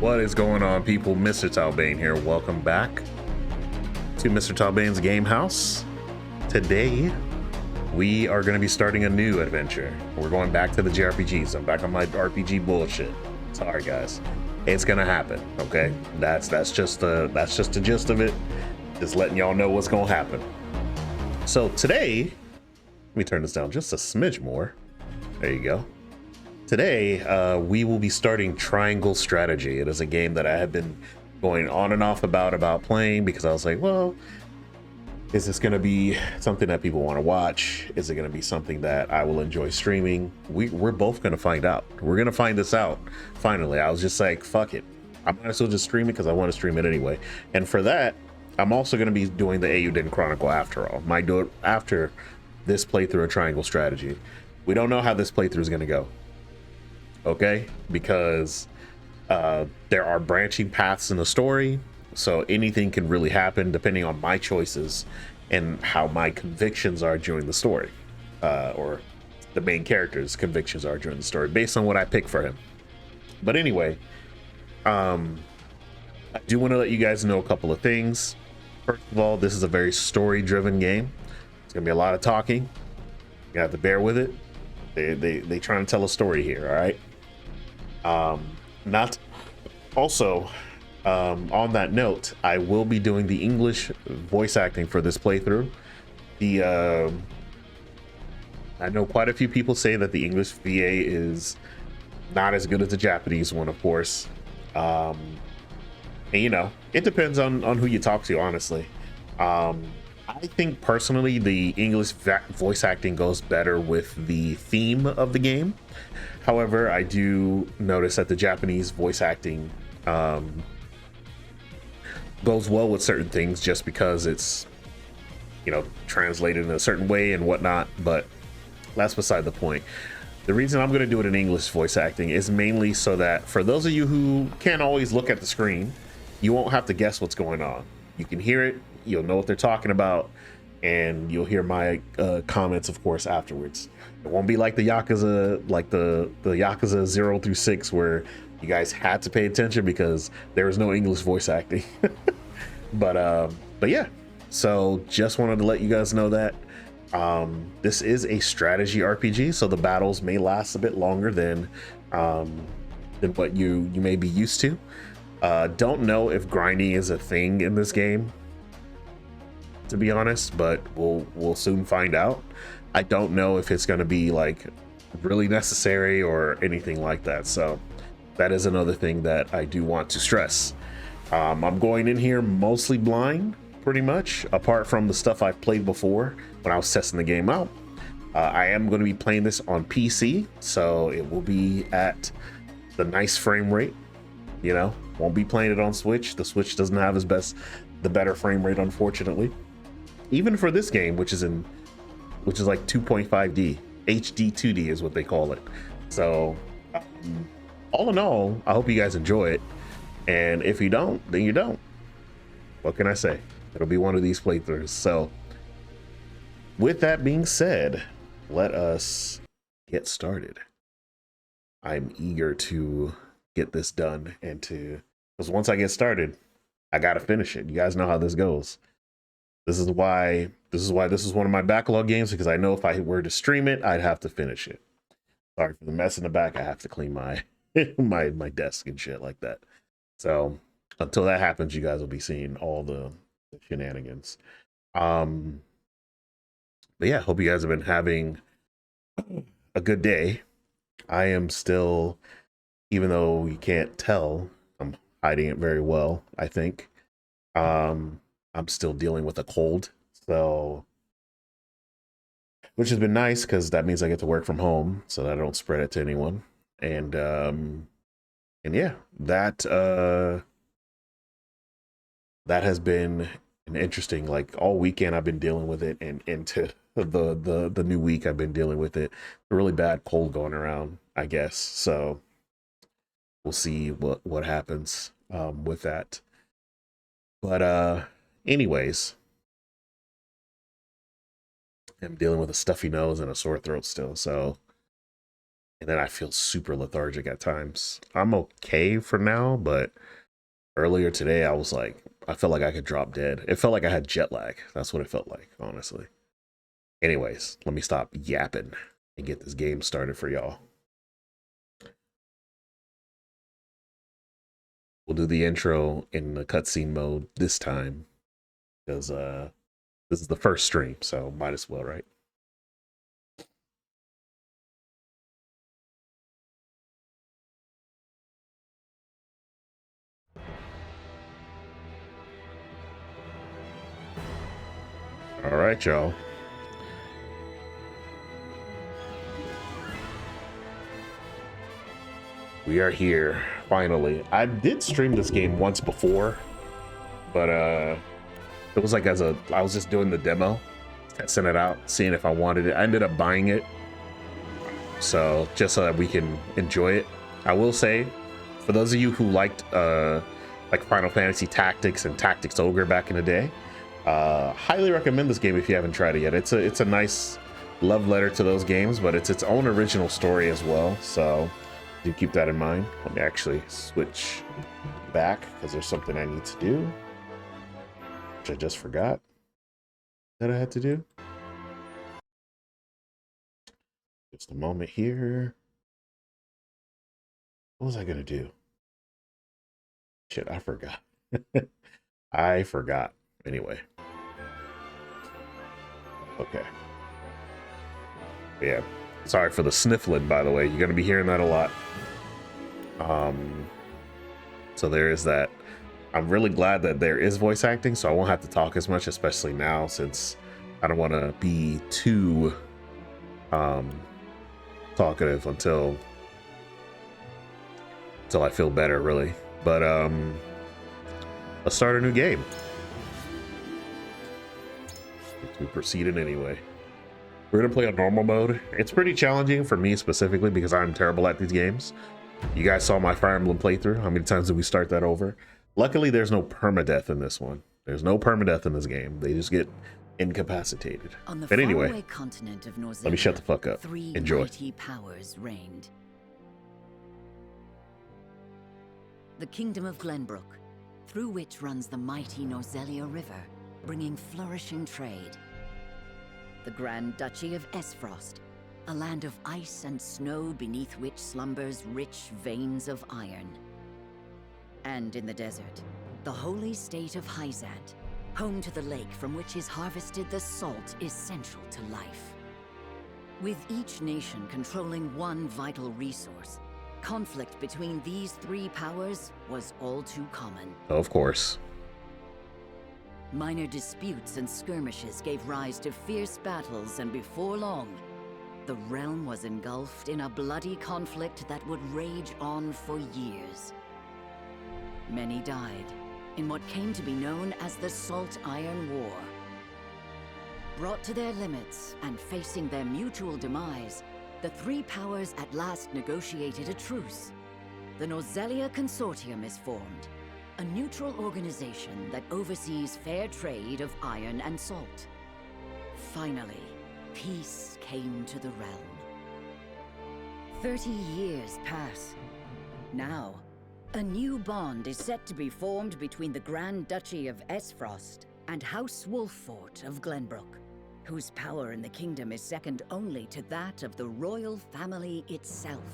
What is going on, people? Mr. Talbane here. Welcome back to Mr. Talbane's Game House. Today, we are going to be starting a new adventure. We're going back to the JRPGs. I'm back on my RPG bullshit. Sorry, guys. It's going to happen, okay? That's just the gist of it. Just letting y'all know what's going to happen. So today, let me turn this down just a smidge more. There you go. Today, we will be starting Triangle Strategy. It is a game that I have been going on and off about playing because I was like, well, is this going to be something that people want to watch? Is it going to be something that I will enjoy streaming? We're both going to find out. We're going to find this out. Finally, I was just like, fuck it. I might as well just stream it because I want to stream it anyway. And for that, I'm also going to be doing the Eiyuden Chronicle after all. Might do it after this playthrough of Triangle Strategy. We don't know how this playthrough is going to go. Okay, because there are branching paths in the story, so anything can really happen depending on my choices and how my convictions are during the story, or the main character's convictions are during the story based on what I pick for him. But anyway, I do want to let you guys know a couple of things. First of all, this is a very story-driven game. It's gonna be a lot of talking. You have to bear with it. They trying to tell a story here, all right? Not also, on that note, I will be doing the English voice acting for this playthrough. I know quite a few people say that the English VA is not as good as the Japanese one, of course. And you know, it depends on who you talk to, honestly. I think personally the English voice acting goes better with the theme of the game. However, I do notice that the Japanese voice acting goes well with certain things just because it's, you know, translated in a certain way and whatnot, but that's beside the point. The reason I'm going to do it in English voice acting is mainly so that for those of you who can't always look at the screen, you won't have to guess what's going on. You can hear it, you'll know what they're talking about, and you'll hear my comments, of course, afterwards. It won't be like the Yakuza, like the Yakuza 0 through 6, where you guys had to pay attention because there was no English voice acting. But yeah, so just wanted to let you guys know that this is a strategy RPG, so the battles may last a bit longer than what you may be used to. Don't know if grinding is a thing in this game, to be honest, but we'll soon find out. I don't know if it's going to be like really necessary or anything like that, so that is another thing that I do want to stress. I'm going in here mostly blind, pretty much, apart from the stuff I've played before when I was testing the game out. I am going to be playing this on PC, so it will be at the nice frame rate. You know, won't be playing it on Switch. The Switch doesn't have the better frame rate, unfortunately. Even for this game, which is like 2.5D, HD 2D is what they call it. So all in all, I hope you guys enjoy it. And if you don't, then you don't. What can I say? It'll be one of these playthroughs. So with that being said, let us get started. I'm eager to get this done and because once I get started, I gotta finish it. You guys know how this goes. This is why this is one of my backlog games, because I know if I were to stream it, I'd have to finish it. Sorry for the mess in the back. I have to clean my my desk and shit like that. So until that happens, you guys will be seeing all the shenanigans. But yeah, hope you guys have been having a good day. I am still, even though you can't tell, I'm hiding it very well, I think. I'm still dealing with a cold, so, which has been nice because that means I get to work from home so that I don't spread it to anyone. And yeah, that has been an interesting, like, all weekend I've been dealing with it, and into the new week I've been dealing with it. A really bad cold going around, I guess. So we'll see what happens with that. But anyways, I'm dealing with a stuffy nose and a sore throat still, so and then I feel super lethargic at times. I'm okay for now, but earlier today I was like, I felt like I could drop dead. It felt like I had jet lag. That's what it felt like, honestly. Anyways, let me stop yapping and get this game started for y'all. We'll do the intro in the cutscene mode this time because this is the first stream, so might as well, right? All right, y'all. We are here, finally. I did stream this game once before, but it was like I was just doing the demo, testing it out, seeing if I wanted it. I ended up buying it, so just so that we can enjoy it. I will say, for those of you who liked like Final Fantasy Tactics and Tactics Ogre back in the day, highly recommend this game if you haven't tried it yet. It's a nice love letter to those games, but it's its own original story as well, so do keep that in mind. Let me actually switch back because there's something I need to do, which I just forgot that I had to do. Just a moment here. What was I gonna do? Shit, I forgot. I forgot. Anyway. Okay. Yeah. Sorry for the sniffling, by the way. You're gonna be hearing that a lot. So there is that. I'm really glad that there is voice acting, so I won't have to talk as much, especially now, since I don't want to be too talkative until I feel better, really. But let's start a new game. We proceeded anyway. We're gonna play on normal mode. It's pretty challenging for me specifically because I'm terrible at these games. You guys saw my Fire Emblem playthrough. How many times did we start that over? Luckily, there's no permadeath in this one. There's no permadeath in this game. They just get incapacitated. On the but anyway, faraway continent of Norzelia, let me shut the fuck up. Three Enjoy. mighty powers reigned. The Kingdom of Glenbrook, through which runs the mighty Norzelia River, bringing flourishing trade. The Grand Duchy of Esfrost, a land of ice and snow beneath which slumbers rich veins of iron. And in the desert, the holy state of Hyzant, home to the lake from which is harvested the salt essential to life. With each nation controlling one vital resource, conflict between these three powers was all too common. Of course. Minor disputes and skirmishes gave rise to fierce battles, and before long, the realm was engulfed in a bloody conflict that would rage on for years. Many died in what came to be known as the Salt Iron War. Brought to their limits and facing their mutual demise, the three powers at last negotiated a truce. The Norzelia Consortium is formed, a neutral organization that oversees fair trade of iron and salt. Finally, peace came to the realm. 30 years pass. Now, a new bond is set to be formed between the Grand Duchy of Esfrost and House Wolffort of Glenbrook, whose power in the kingdom is second only to that of the royal family itself.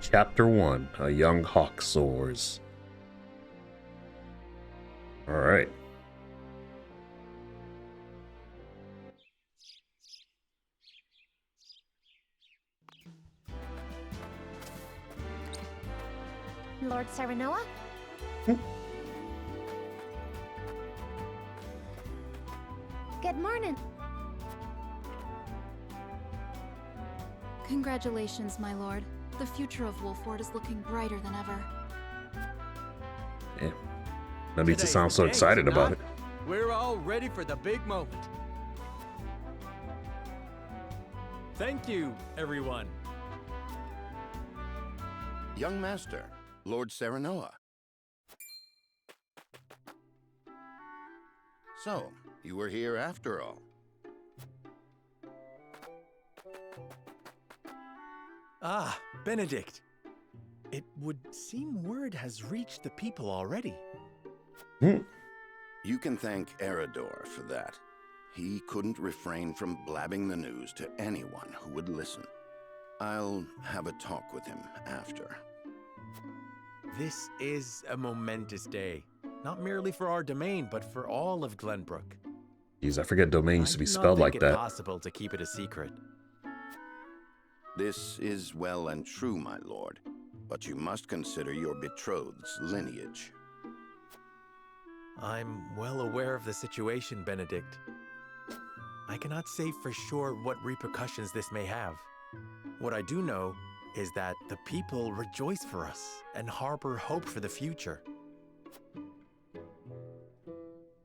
Chapter 1, A Young Hawk Soars. All right. Lord Serenoa? Good morning. Congratulations, my lord. The future of Wolffort is looking brighter than ever. Yeah. No need to Today's sound the so day, excited is it about not? it. We're all ready for the big moment. Thank you, everyone. Young Master, Lord Serenoa. So, you were here after all. Ah, Benedict. It would seem word has reached the people already. You can thank Eridor for that. He couldn't refrain from blabbing the news to anyone who would listen. I'll have a talk with him after. This is a momentous day, not merely for our domain, but for all of Glenbrook. Jeez, I forget domain used to be I do not spelled think like it that. possible to keep it a secret. This is well and true, my lord, but you must consider your betrothed's lineage. I'm well aware of the situation, Benedict. I cannot say for sure what repercussions this may have. What I do know is that the people rejoice for us and harbor hope for the future.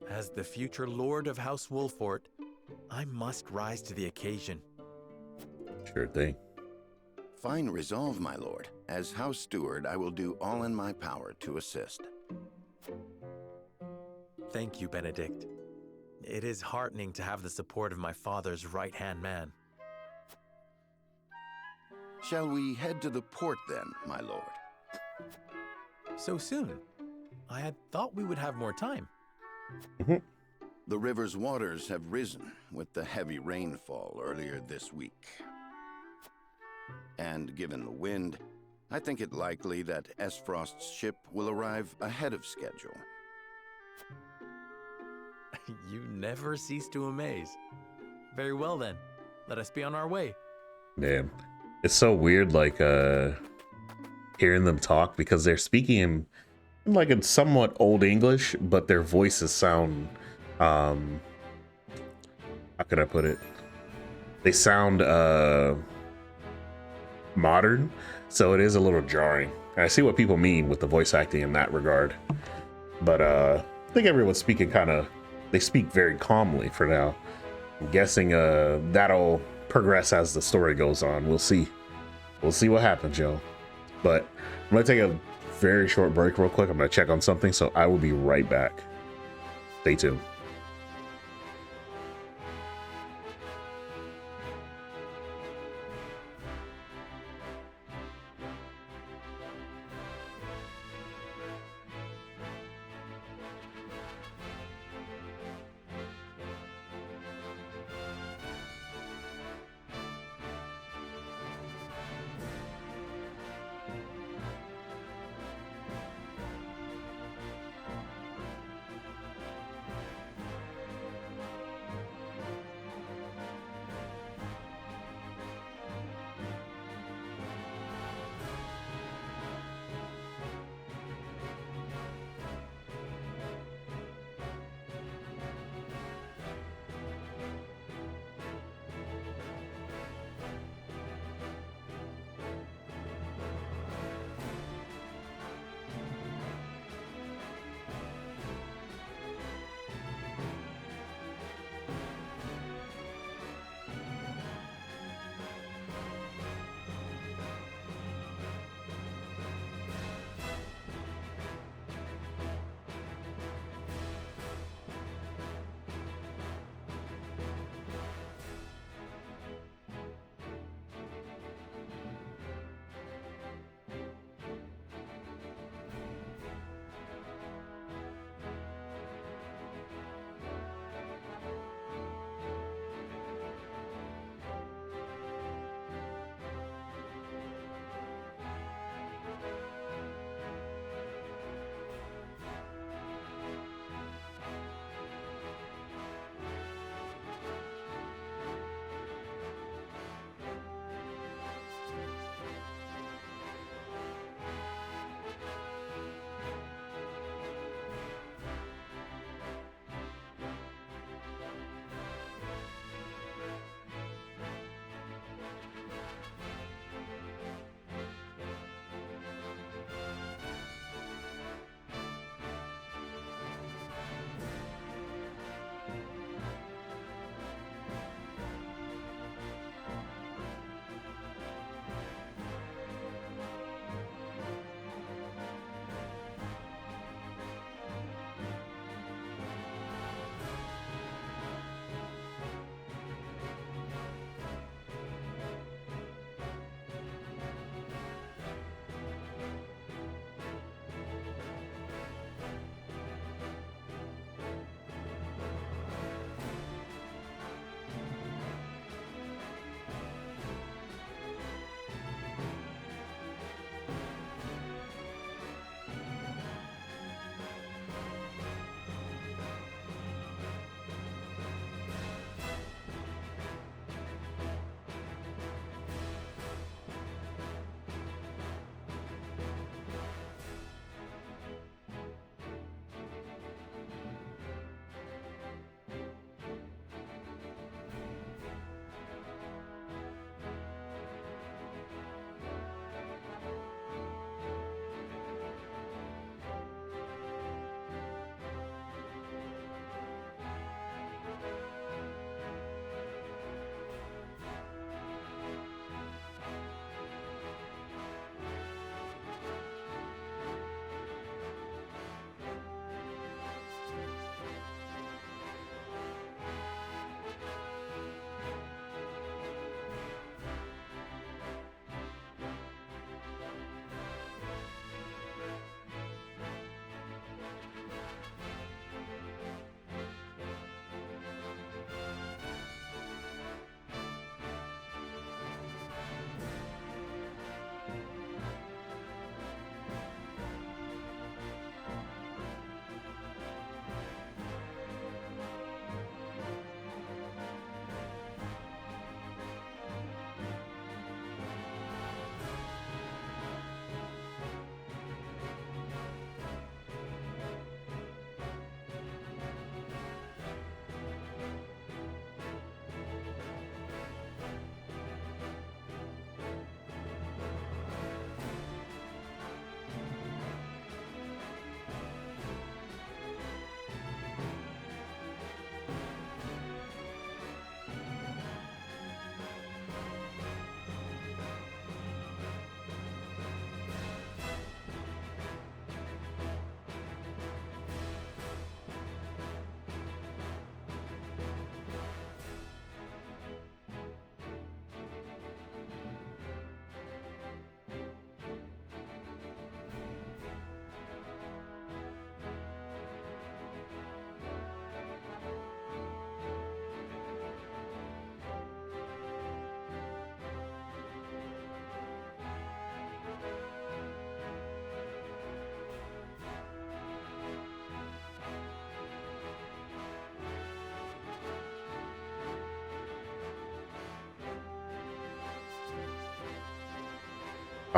As the future Lord of House Wolfort, I must rise to the occasion. Sure thing. Fine resolve, my lord. As House Steward, I will do all in my power to assist. Thank you, Benedict. It is heartening to have the support of my father's right-hand man. Shall we head to the port then, my lord? So soon? I had thought we would have more time. The river's waters have risen with the heavy rainfall earlier this week. And given the wind, I think it likely that Esfrost's ship will arrive ahead of schedule. You never cease to amaze. Very well then, let us be on our way. Damn. It's so weird, like, hearing them talk because they're speaking in like in somewhat old English, but their voices sound, how could I put it? They sound, modern, so it is a little jarring. And I see what people mean with the voice acting in that regard. But, I think everyone's speaking they speak very calmly for now. I'm guessing, that'll progress as the story goes on. We'll see what happens, yo. But I'm gonna take a very short break real quick. I'm gonna check on something, so I will be right back. Stay tuned.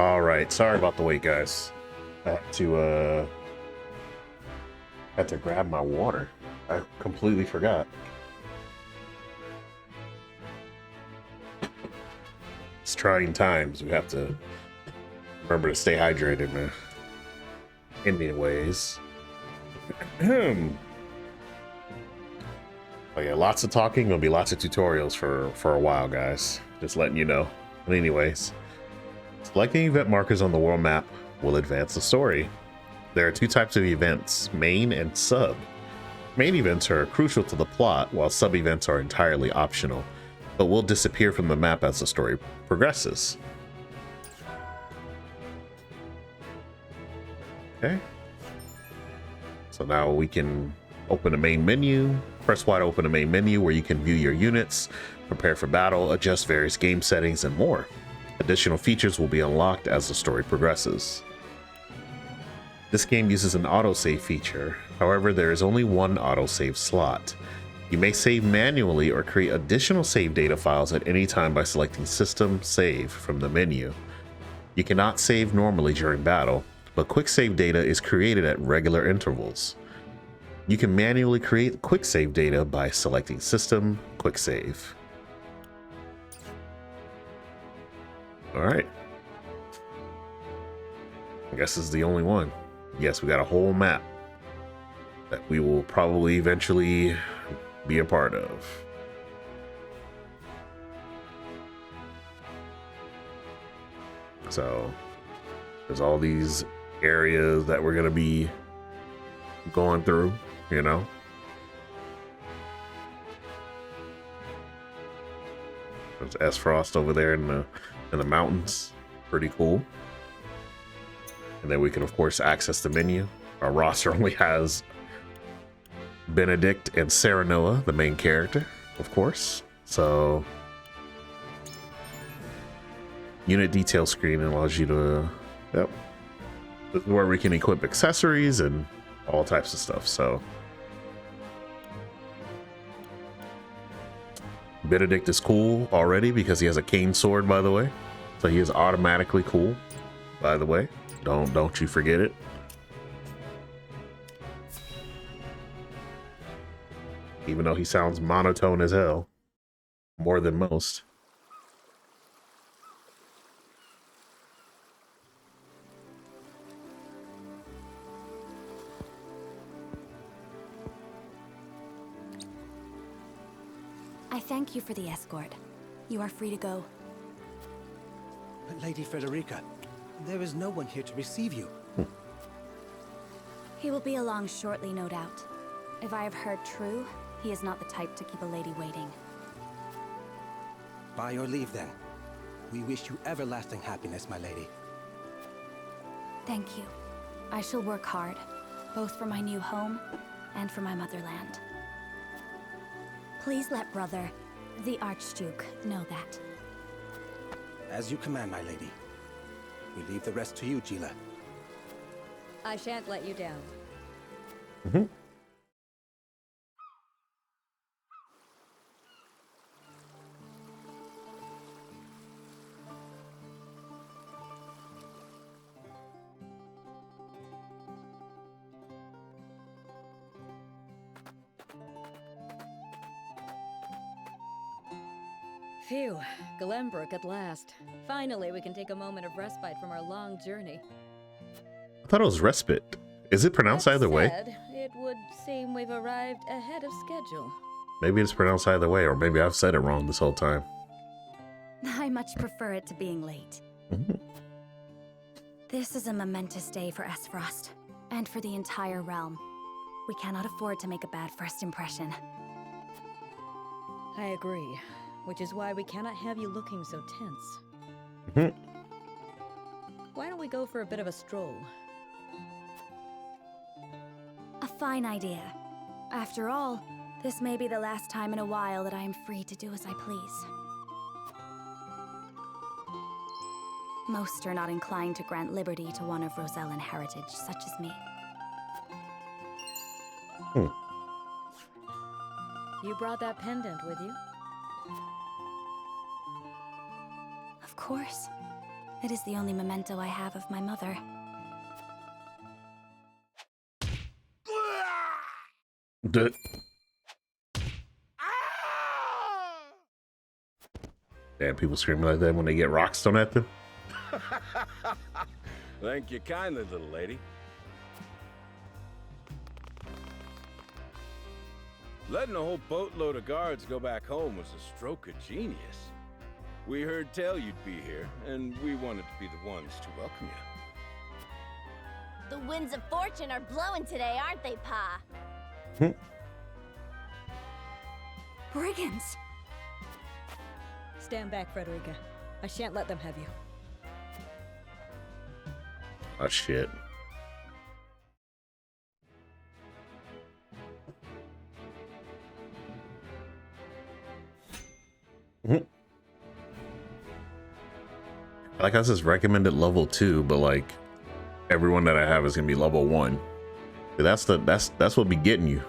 All right, sorry about the wait, guys. I had to grab my water. I completely forgot. It's trying times. We have to remember to stay hydrated, man. Anyways. Oh yeah, lots of talking. Gonna be lots of tutorials for a while, guys. Just letting you know. But anyways, selecting event markers on the world map will advance the story. There are two types of events, main and sub. Main events are crucial to the plot, while sub events are entirely optional, but will disappear from the map as the story progresses. Okay. So now we can open a main menu. Press Y to open a main menu where you can view your units, prepare for battle, adjust various game settings, and more. Additional features will be unlocked as the story progresses. This game uses an autosave feature. However, there is only one autosave slot. You may save manually or create additional save data files at any time by selecting System Save from the menu. You cannot save normally during battle, but quick save data is created at regular intervals. You can manually create quick save data by selecting System Quick Save. All right. I guess this is the only one. Yes, we got a whole map that we will probably eventually be a part of. So there's all these areas that we're gonna be going through, you know. There's Aesfrost over there in the mountains. Pretty cool. And then we can, of course, access the menu. Our roster only has Benedict and Serenoa, the main character, of course. So, unit detail screen allows you to, yep. This is where we can equip accessories and all types of stuff. So, Benedict is cool already because he has a cane sword, by the way. So he is automatically cool, by the way. Don't you forget it. Even though he sounds monotone as hell, more than most. I thank you for the escort. You are free to go. But Lady Frederica, there is no one here to receive you. He will be along shortly, no doubt. If I have heard true, he is not the type to keep a lady waiting. By your leave, then. We wish you everlasting happiness, my lady. Thank you. I shall work hard, both for my new home and for my motherland. Please let brother, the Archduke, know that. As you command, my lady. We leave the rest to you, Jila. I shan't let you down. Mm-hmm. Phew, Glenbrook at last. Finally, we can take a moment of respite from our long journey. I thought it was respite. Is it pronounced That either way? said, it would seem we've arrived ahead of schedule. Maybe it's pronounced either way, or maybe I've said it wrong this whole time. I much prefer it to being late. Mm-hmm. This is a momentous day for Aesfrost, and for the entire realm. We cannot afford to make a bad first impression. I agree, which is why we cannot have you looking so tense. Mm-hmm. Why don't we go for a bit of a stroll? A fine idea. After all, this may be the last time in a while that I am free to do as I please. Most are not inclined to grant liberty to one of Rosellan heritage, such as me. You brought that pendant with you? Of course. It is the only memento I have of my mother. Duh. Damn, people screaming like that when they get rocks thrown at them. Thank you kindly, little lady. Letting a whole boatload of guards go back home was a stroke of genius. We heard tell you'd be here, and we wanted to be the ones to welcome you. The winds of fortune are blowing today, aren't they, Pa? Brigands! Stand back, Frederica. I shan't let them have you. Oh, shit. Like I said, recommended level 2, but like everyone that I have is gonna be level 1. That's what be getting you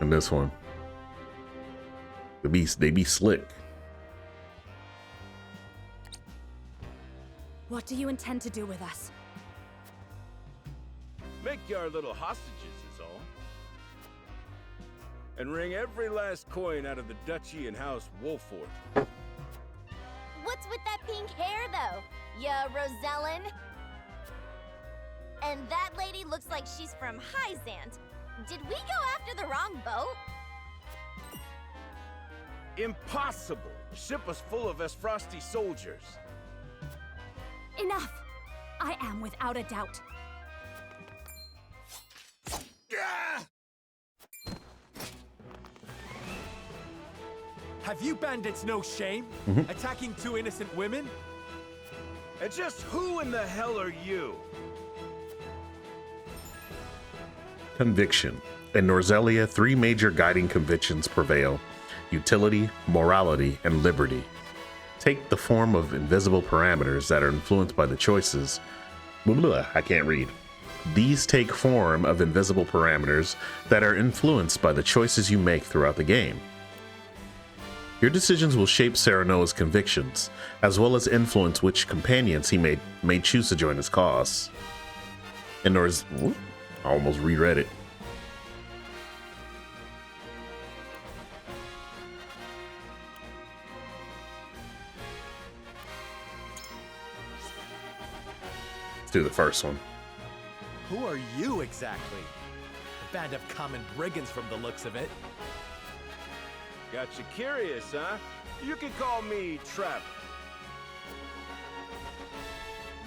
in this one. They be slick. What do you intend to do with us? Make you our little hostages is all. And wring every last coin out of the duchy and House Wolford. What's with that pink hair, though? Ya Rosellen? And that lady looks like she's from Hyzant. Did we go after the wrong boat? Impossible! The ship was full of Esfrosti soldiers. Enough! I am without a doubt. Have you bandits no shame? Attacking 2 innocent women? And just who in the hell are you? Conviction. In Norzelia, 3 major guiding convictions prevail: utility, morality, and liberty. Take the form of invisible parameters that are influenced by the choices. I can't read. These take form of invisible parameters that are influenced by the choices you make throughout the game. Your decisions will shape Serenoa's convictions, as well as influence which companions he may choose to join his cause. In I almost reread it. Let's do the first one. Who are you exactly? A band of common brigands from the looks of it. Got you curious, huh? You can call me Trevor.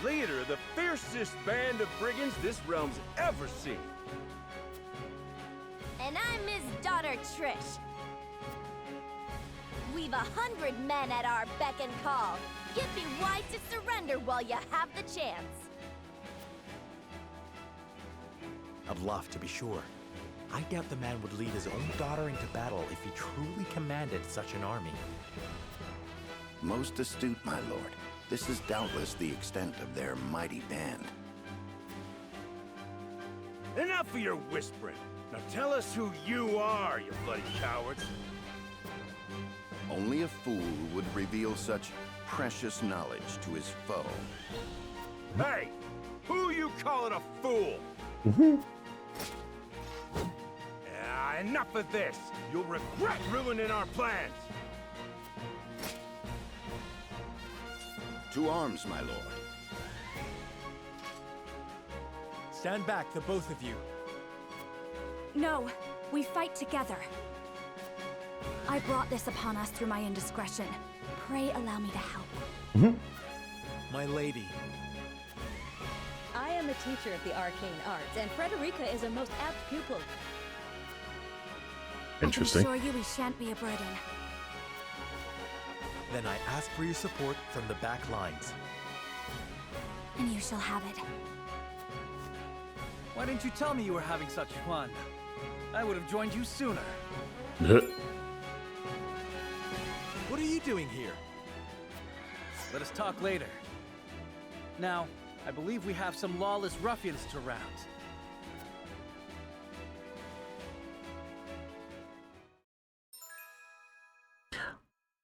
Leader of the fiercest band of brigands this realm's ever seen. And I'm his daughter, Trish. We've 100 men at our beck and call. You'd be wise to surrender while you have the chance. I'd love to be sure. I doubt the man would lead his own daughter into battle if he truly commanded such an army. Most astute, my lord. This is doubtless the extent of their mighty band. Enough of your whispering. Now tell us who you are, you bloody cowards. Only a fool would reveal such precious knowledge to his foe. Hey! Who you calling a fool? Enough of this! You'll regret ruining our plans! To arms, my lord. Stand back, the both of you. No, we fight together. I brought this upon us through my indiscretion. Pray allow me to help. My lady. I am a teacher of the arcane arts, and Frederica is a most apt pupil. Interesting. I can assure you we shan't be a burden. Then I ask for your support from the back lines. And you shall have it. Why didn't you tell me you were having such fun? I would have joined you sooner. What are you doing here? Let us talk later. Now, I believe we have some lawless ruffians to round.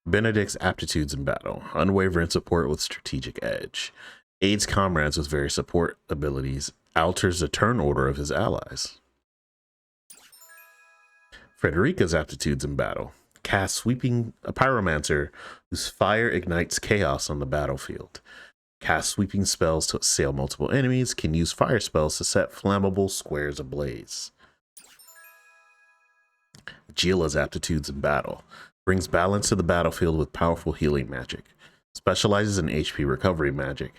Benedict's aptitudes in battle: unwavering support with strategic edge. Aids comrades with various support abilities, alters the turn order of his allies. Frederica's aptitudes in battle. Cast sweeping, a pyromancer whose fire ignites chaos on the battlefield. Cast sweeping spells to assail multiple enemies, can use fire spells to set flammable squares ablaze. Gila's aptitudes in battle. Brings balance to the battlefield with powerful healing magic. Specializes in HP recovery magic.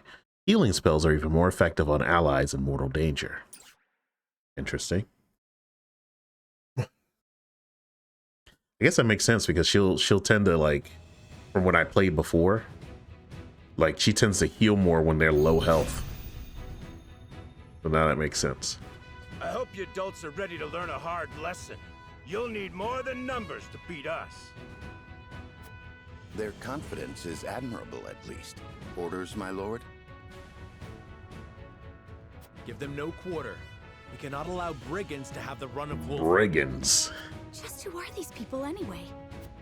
Healing spells are even more effective on allies in mortal danger. Interesting. I guess that makes sense because she'll tend to, like, from what I played before, like, she tends to heal more when they're low health. So now that makes sense. I hope you adults are ready to learn a hard lesson. You'll need more than numbers to beat us. Their confidence is admirable, at least. Orders, my lord? Give them no quarter. We cannot allow brigands to have the run of Wolf. Brigands. Just who are these people anyway?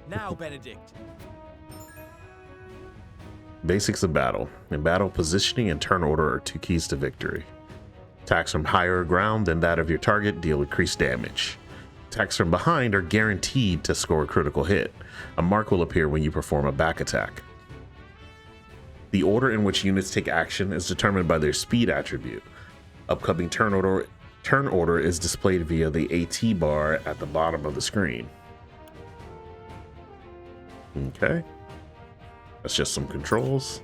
Now, Benedict. Basics of battle. In battle, positioning and turn order are 2 keys to victory. Attacks from higher ground than that of your target deal increased damage. Attacks from behind are guaranteed to score a critical hit. A mark will appear when you perform a back attack. The order in which units take action is determined by their speed attribute. Upcoming turn order is displayed via the AT bar at the bottom of the screen. Okay. That's just some controls.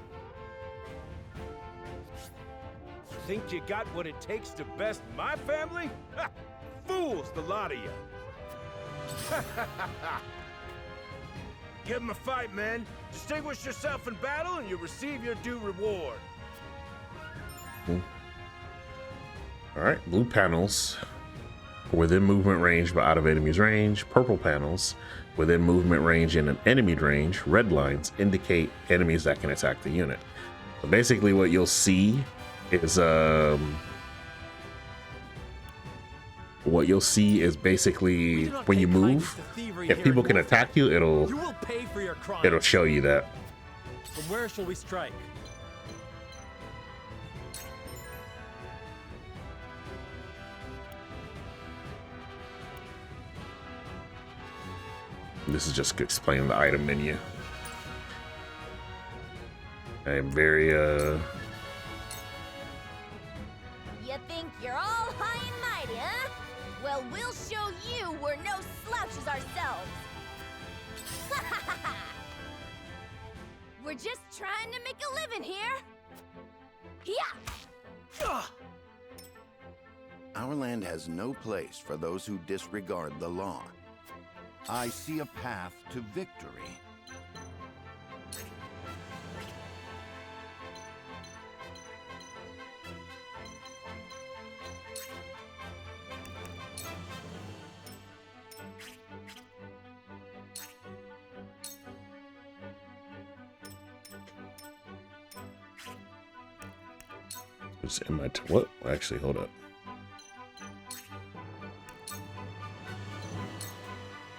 Think you got what it takes to best my family? Ha! Fools, the lot of you. Give 'em a fight, men. Distinguish yourself in battle and you receive your due reward. All right, blue panels within movement range but out of enemy's range. Purple panels within movement range and an enemy range. Red lines indicate enemies that can attack the unit. So basically what you'll see is basically when you move, if people can attack you, it'll show you that. From where shall we strike? This is just explaining the item menu. I am very You think you're all high and mighty, huh? Well, we'll show you we're no slouches ourselves. We're just trying to make a living here. Yeah. Our land has no place for those who disregard the law. I see a path to victory. It's in my what? Actually, hold up.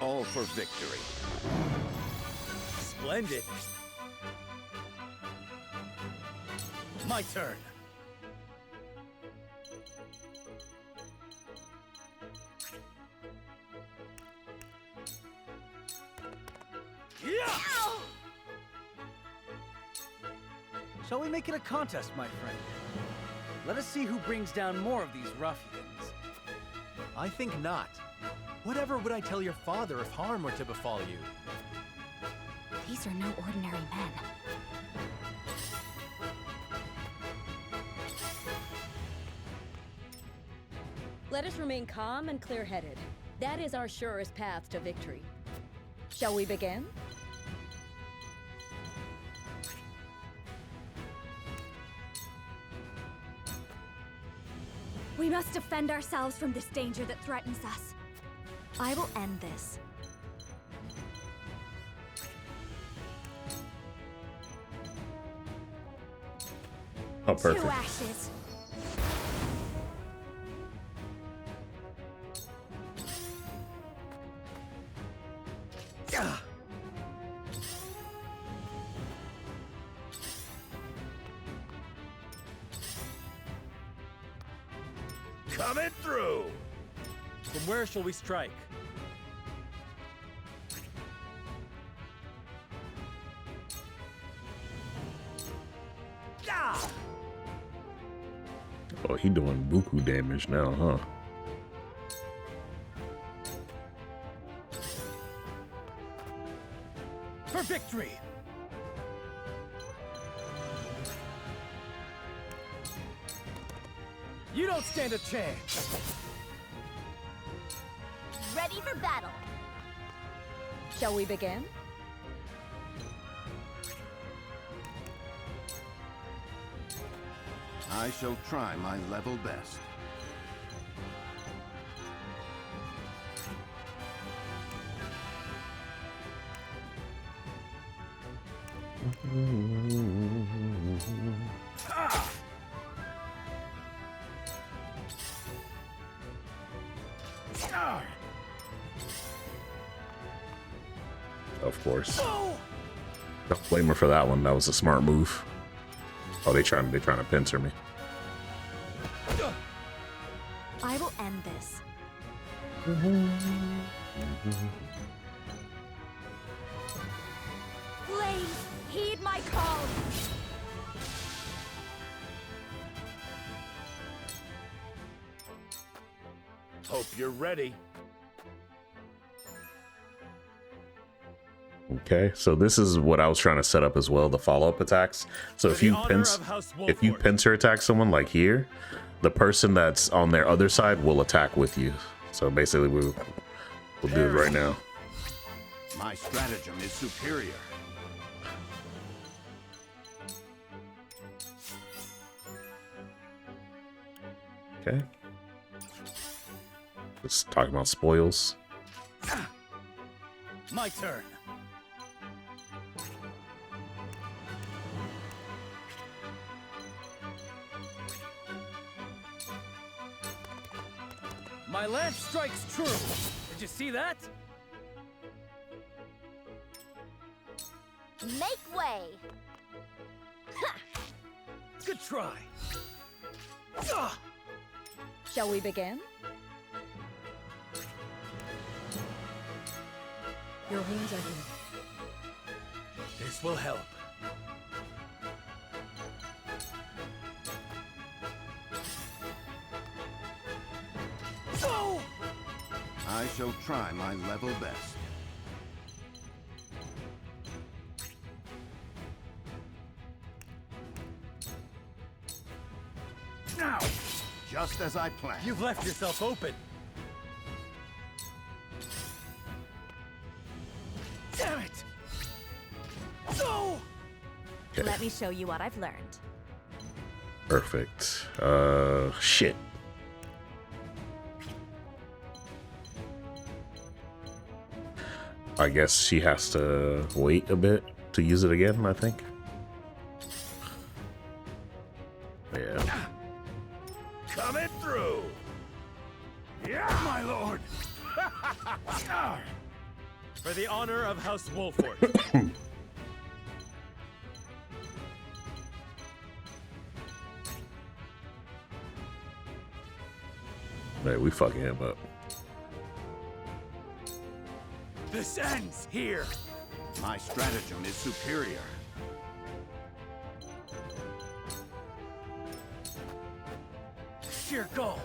All for victory. Splendid. My turn. Yeah! Shall we make it a contest, my friend? Let us see who brings down more of these ruffians. I think not. Whatever would I tell your father if harm were to befall you? These are no ordinary men. Let us remain calm and clear-headed. That is our surest path to victory. Shall we begin? We must defend ourselves from this danger that threatens us. I will end this. Oh, perfect. 2 ashes. Coming through! From where shall we strike? Oh, he doing buku damage now, huh? For victory! You don't stand a chance! Ready for battle. Shall we begin? I shall try my level best. Of course. Don't blame her for that one. That was a smart move. Oh, they trying to pincer me. I will end this. Please, heed my call. Hope you're ready. Okay, so this is what I was trying to set up as well, the follow-up attacks. So if you pincer attack someone like here, the person that's on their other side will attack with you. So basically we'll do it right now. My stratagem is superior. Okay. Just talking about spoils. My turn. My lance strikes true. Did you see that? Make way. Good try. Shall we begin? Your wounds are healed. This will help. I shall try my level best. Now, just as I planned. You've left yourself open. Damn it! No! Okay. Let me show you what I've learned. Perfect. Shit. I guess she has to wait a bit to use it again, I think. Yeah. Coming through. Yeah, my lord. For the honor of House Wolford. Man, we fucking him up. This ends here. My stratagem is superior. Sheer goal.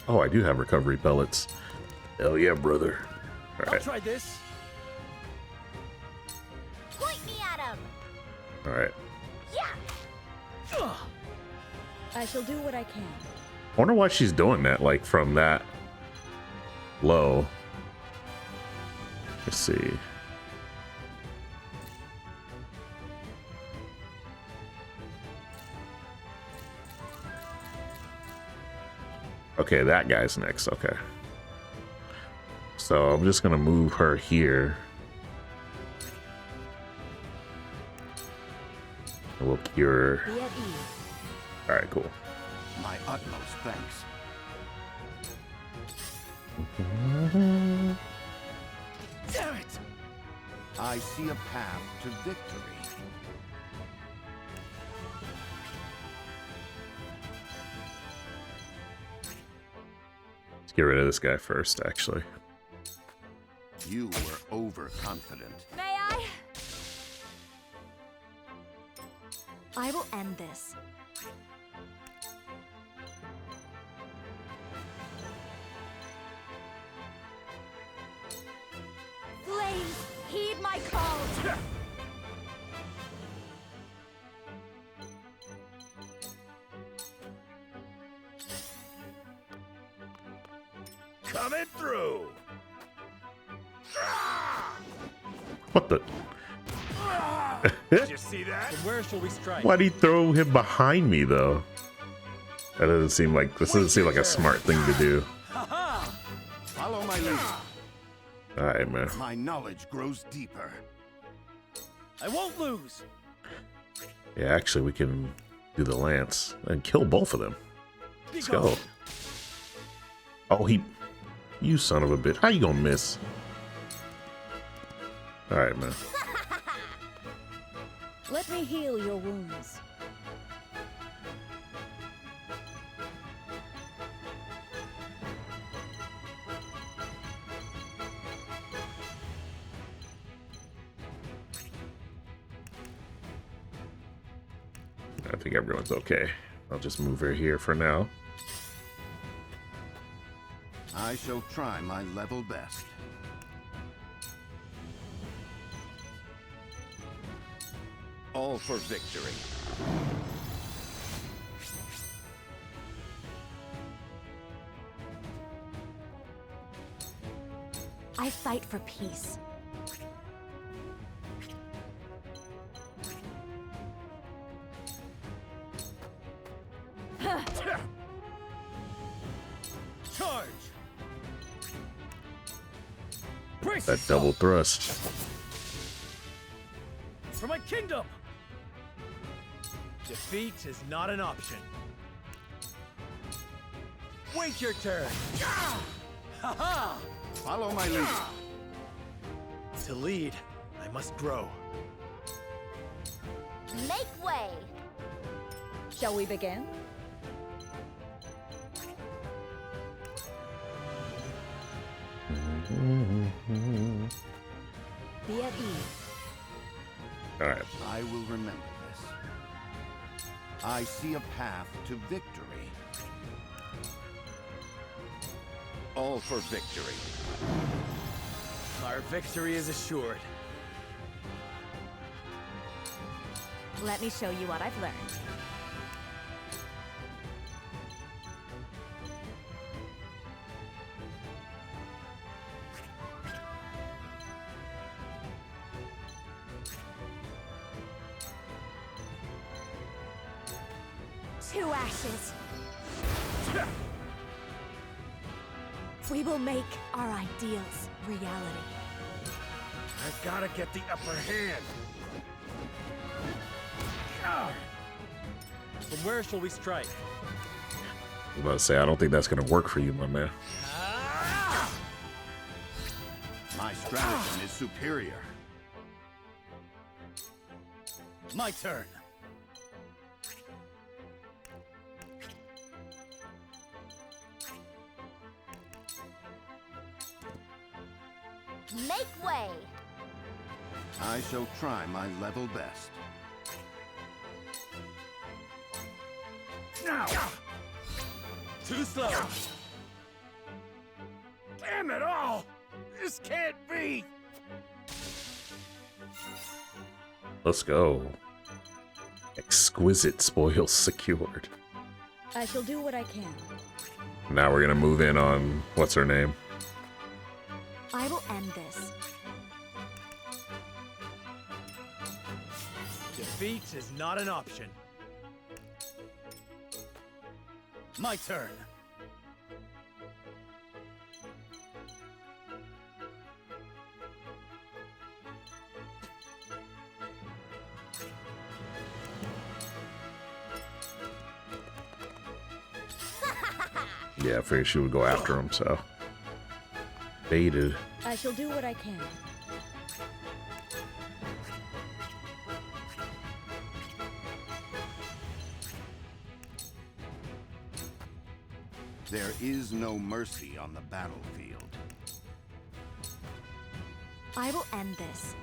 Oh, I do have recovery pellets. Hell yeah, brother. All I'll right. try this. Point me at him. All right. Yeah. I shall do what I can. I wonder why she's doing that, like from that low. Let's see. Okay, that guy's next. Okay. So I'm just gonna move her here. And we'll cure. Be at ease. All right, cool. My utmost thanks. Damn it! I see a path to victory. Let's get rid of this guy first, actually. You were overconfident. May I? I will end this. Flames, heed my call. Coming through. What the? Did you see that? From where shall we strike? Why'd he throw him behind me, though? That doesn't seem like a smart thing to do. Follow my lead. All right, man. My knowledge grows deeper. I won't lose. Yeah, actually, we can do the lance and kill both of them. Let's go. Oh, you son of a bitch. How you gonna miss? All right, man. Let me heal your wounds. I think everyone's okay. I'll just move her here for now. I shall try my level best. All for victory. I fight for peace. Charge. Brace That yourself double thrust. for my kingdom. Defeat is not an option. Wait your turn. Ha-ha! Follow my lead. To lead, I must grow. Make way. Shall we begin? Be at ease. All right. I will remember this. I see a path to victory. All for victory. Our victory is assured. Let me show you what I've learned. Two ashes. We will make our ideals reality. I've got to get the upper hand. From where shall we strike? I was about to say, I don't think that's gonna work for you, my man. My stratagem is superior. My turn. Make way. I shall try my level best. Now! Too slow. Damn it all! This can't be! Let's go. Exquisite spoils secured. I shall do what I can. Now we're gonna move in on what's her name. I will end this. Defeat is not an option. My turn. Yeah, I figured she would go after him, so. Baited. I shall do what I can. There is no mercy on the battlefield. I will end this.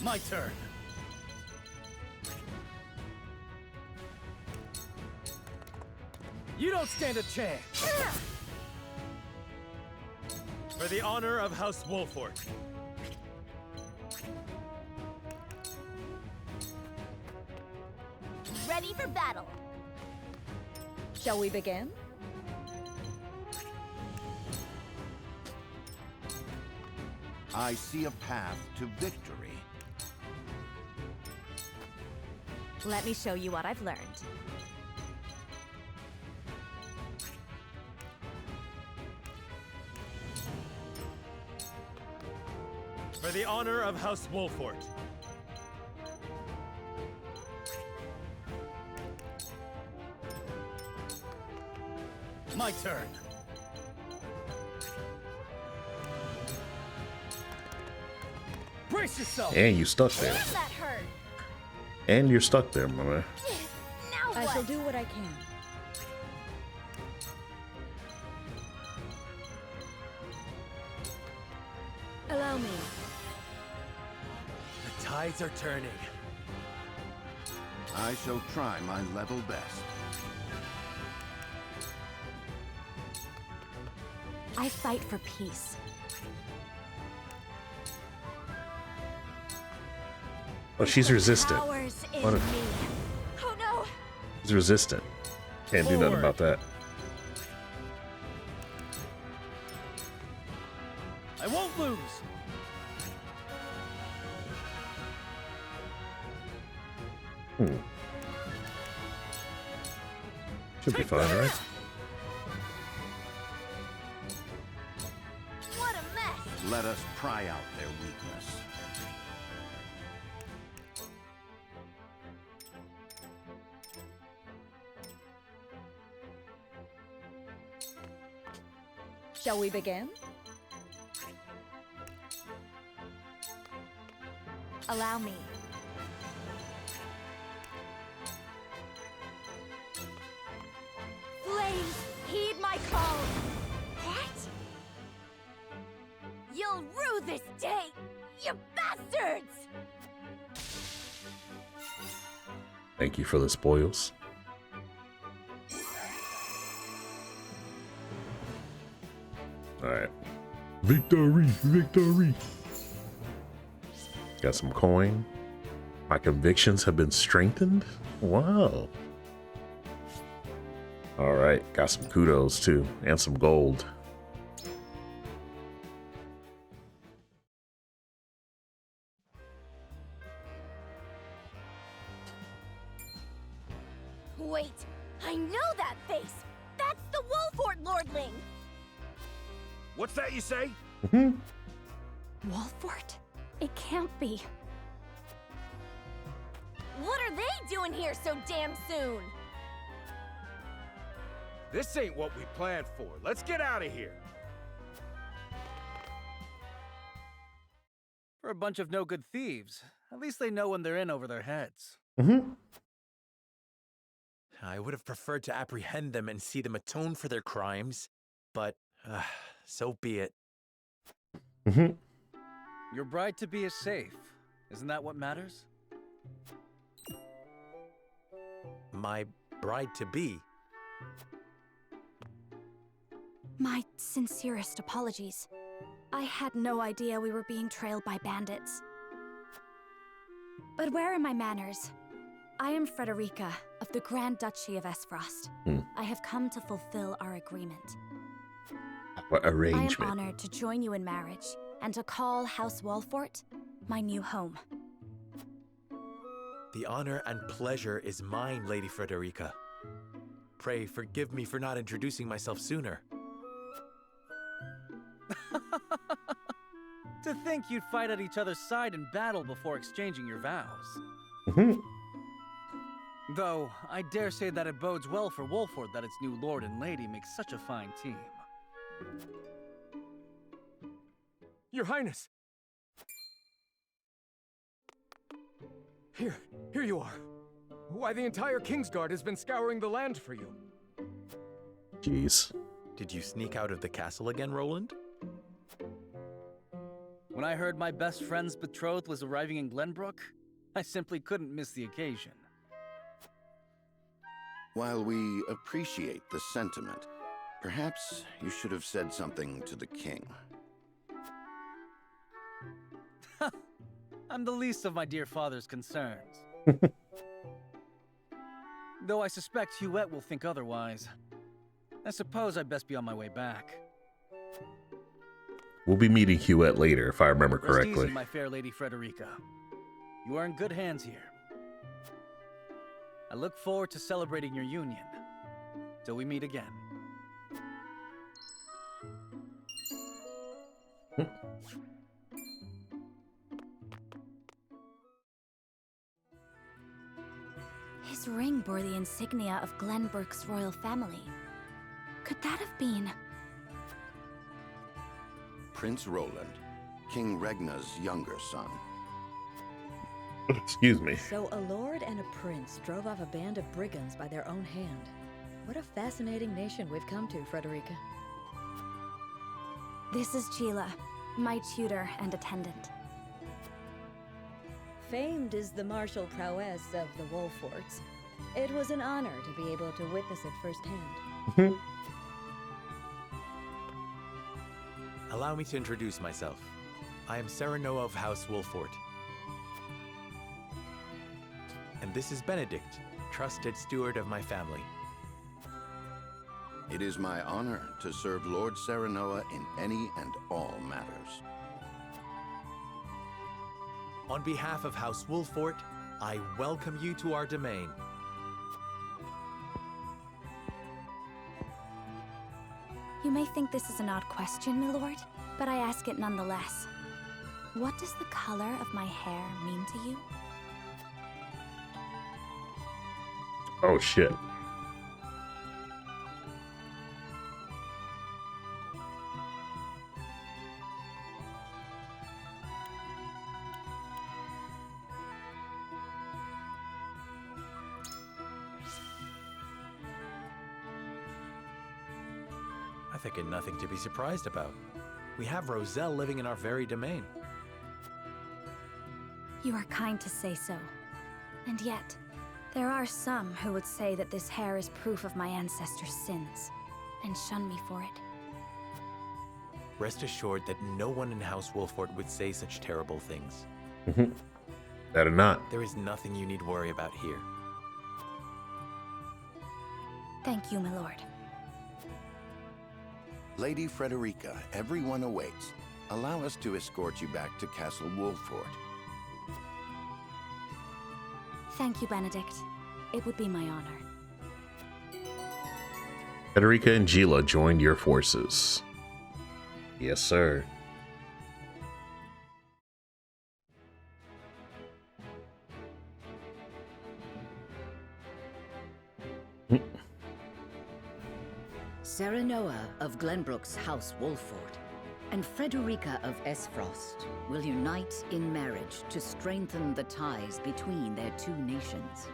My turn. You don't stand a chance. For the honor of House Wolfort. Ready for battle. Shall we begin? I see a path to victory. Let me show you what I've learned. For the honor of House Wolfort. My turn. Brace yourself. And you stuck there. Damn, that hurt. And you're stuck there, my man. Now I shall what? do what I can. Allow me. The tides are turning. I shall try my level best. I fight for peace. Oh, she's resistant. Powers in What a- me. Oh no! She's resistant. Can't do nothing Forward. about that. I won't lose. Should be fine, right? What a mess. Let us pry out their weakness. Shall we begin? Allow me. Flames, heed my call. What? You'll rue this day, you bastards! Thank you for the spoils. Alright. Victory! Victory! Got some coin. My convictions have been strengthened? Wow. Alright, got some kudos too, and some gold. Wait, I know that face! That's the Wolfort Lordling! What's that you say? Wolfort? It can't be. What are they doing here so damn soon? This ain't what we planned for. Let's get out of here. For a bunch of no good thieves, at least they know when they're in over their heads. I would have preferred to apprehend them and see them atone for their crimes, but so be it. Your bride-to-be is safe. Isn't that what matters? My bride-to-be. My sincerest apologies. I had no idea we were being trailed by bandits. But where are my manners? I am Frederica of the Grand Duchy of Esfrost. I have come to fulfill our agreement. What arrangement? I am honored to join you in marriage and to call House Wolfort my new home. The honor and pleasure is mine, Lady Frederica. Pray forgive me for not introducing myself sooner. To think you'd fight at each other's side in battle before exchanging your vows. Though, I dare say that it bodes well for Wolfort that its new lord and lady make such a fine team. Your Highness! Here you are. Why, the entire Kingsguard has been scouring the land for you. Jeez. Did you sneak out of the castle again, Roland? When I heard my best friend's betrothed was arriving in Glenbrook, I simply couldn't miss the occasion. While we appreciate the sentiment, perhaps you should have said something to the king. I'm the least of my dear father's concerns. Though I suspect Huette will think otherwise. I suppose I'd best be on my way back. We'll be meeting Huette later, if I remember Rest correctly. easy, my fair Lady Frederica. You are in good hands here. I look forward to celebrating your union. Till we meet again. His ring bore the insignia of Glenbrook's royal family. Could that have been... Prince Roland, King Regna's younger son. Excuse me. So a lord and a prince drove off a band of brigands by their own hand. What a fascinating nation we've come to, Frederica. This is Gila, my tutor and attendant. Famed is the martial prowess of the Wolforts. It was an honor to be able to witness it firsthand. Allow me to introduce myself. I am Serenoa of House Wolfort. And this is Benedict, trusted steward of my family. It is my honor to serve Lord Serenoa in any and all matters. On behalf of House Wolfort, I welcome you to our domain. You may think this is an odd question, my lord, but I ask it nonetheless. What does the color of my hair mean to you? Oh, shit. I think it nothing to be surprised about. We have Roselle living in our very domain. You are kind to say so. And yet, there are some who would say that this hair is proof of my ancestors' sins, and shun me for it. Rest assured that no one in House Wolfort would say such terrible things. Better not. There is nothing you need worry about here. Thank you, my lord. Lady Frederica, everyone awaits. Allow us to escort you back to Castle Wolfort. Thank you, Benedict. It would be my honor. Frederica and Gila joined your forces. Yes, sir. Serenoa of Glenbrook's House Wolfort and Frederica of Esfrost will unite in marriage to strengthen the ties between their two nations.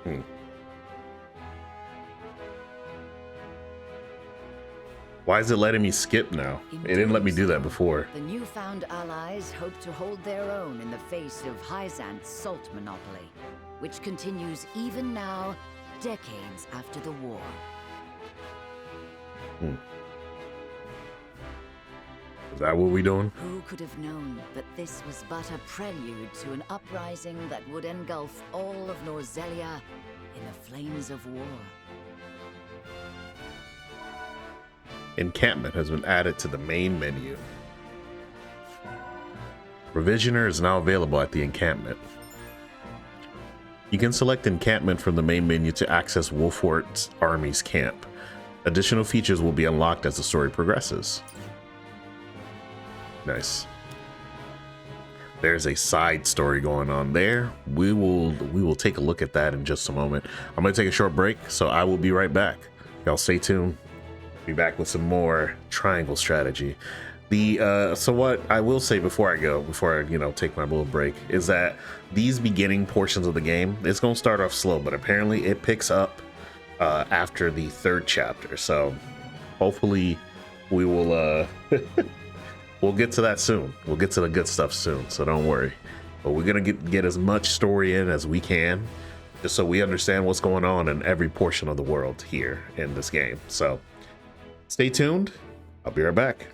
Why is it letting me skip now? It didn't let me do that before. The newfound allies hope to hold their own in the face of Hyzant's salt monopoly, which continues even now, decades after the war. Is that what we doing? Who could have known that this was but a prelude to an uprising that would engulf all of Norzelia in the flames of war? Encampment has been added to the main menu. Provisioner is now available at the encampment. You can select encampment from the main menu to access Wolfort's army's camp. Additional features will be unlocked as the story progresses. Nice. There's a side story going on there. We will take a look at that in just a moment. I'm gonna take a short break, so I will be right back. Y'all stay tuned. Be back with some more Triangle Strategy. So what I will say before I take my little break, is that these beginning portions of the game, it's gonna start off slow, but apparently it picks up after the 3rd chapter. So hopefully we will we'll get to that soon. We'll get to the good stuff soon, so don't worry. But we're gonna get as much story in as we can, just so we understand what's going on in every portion of the world here in this game. So stay tuned. I'll be right back.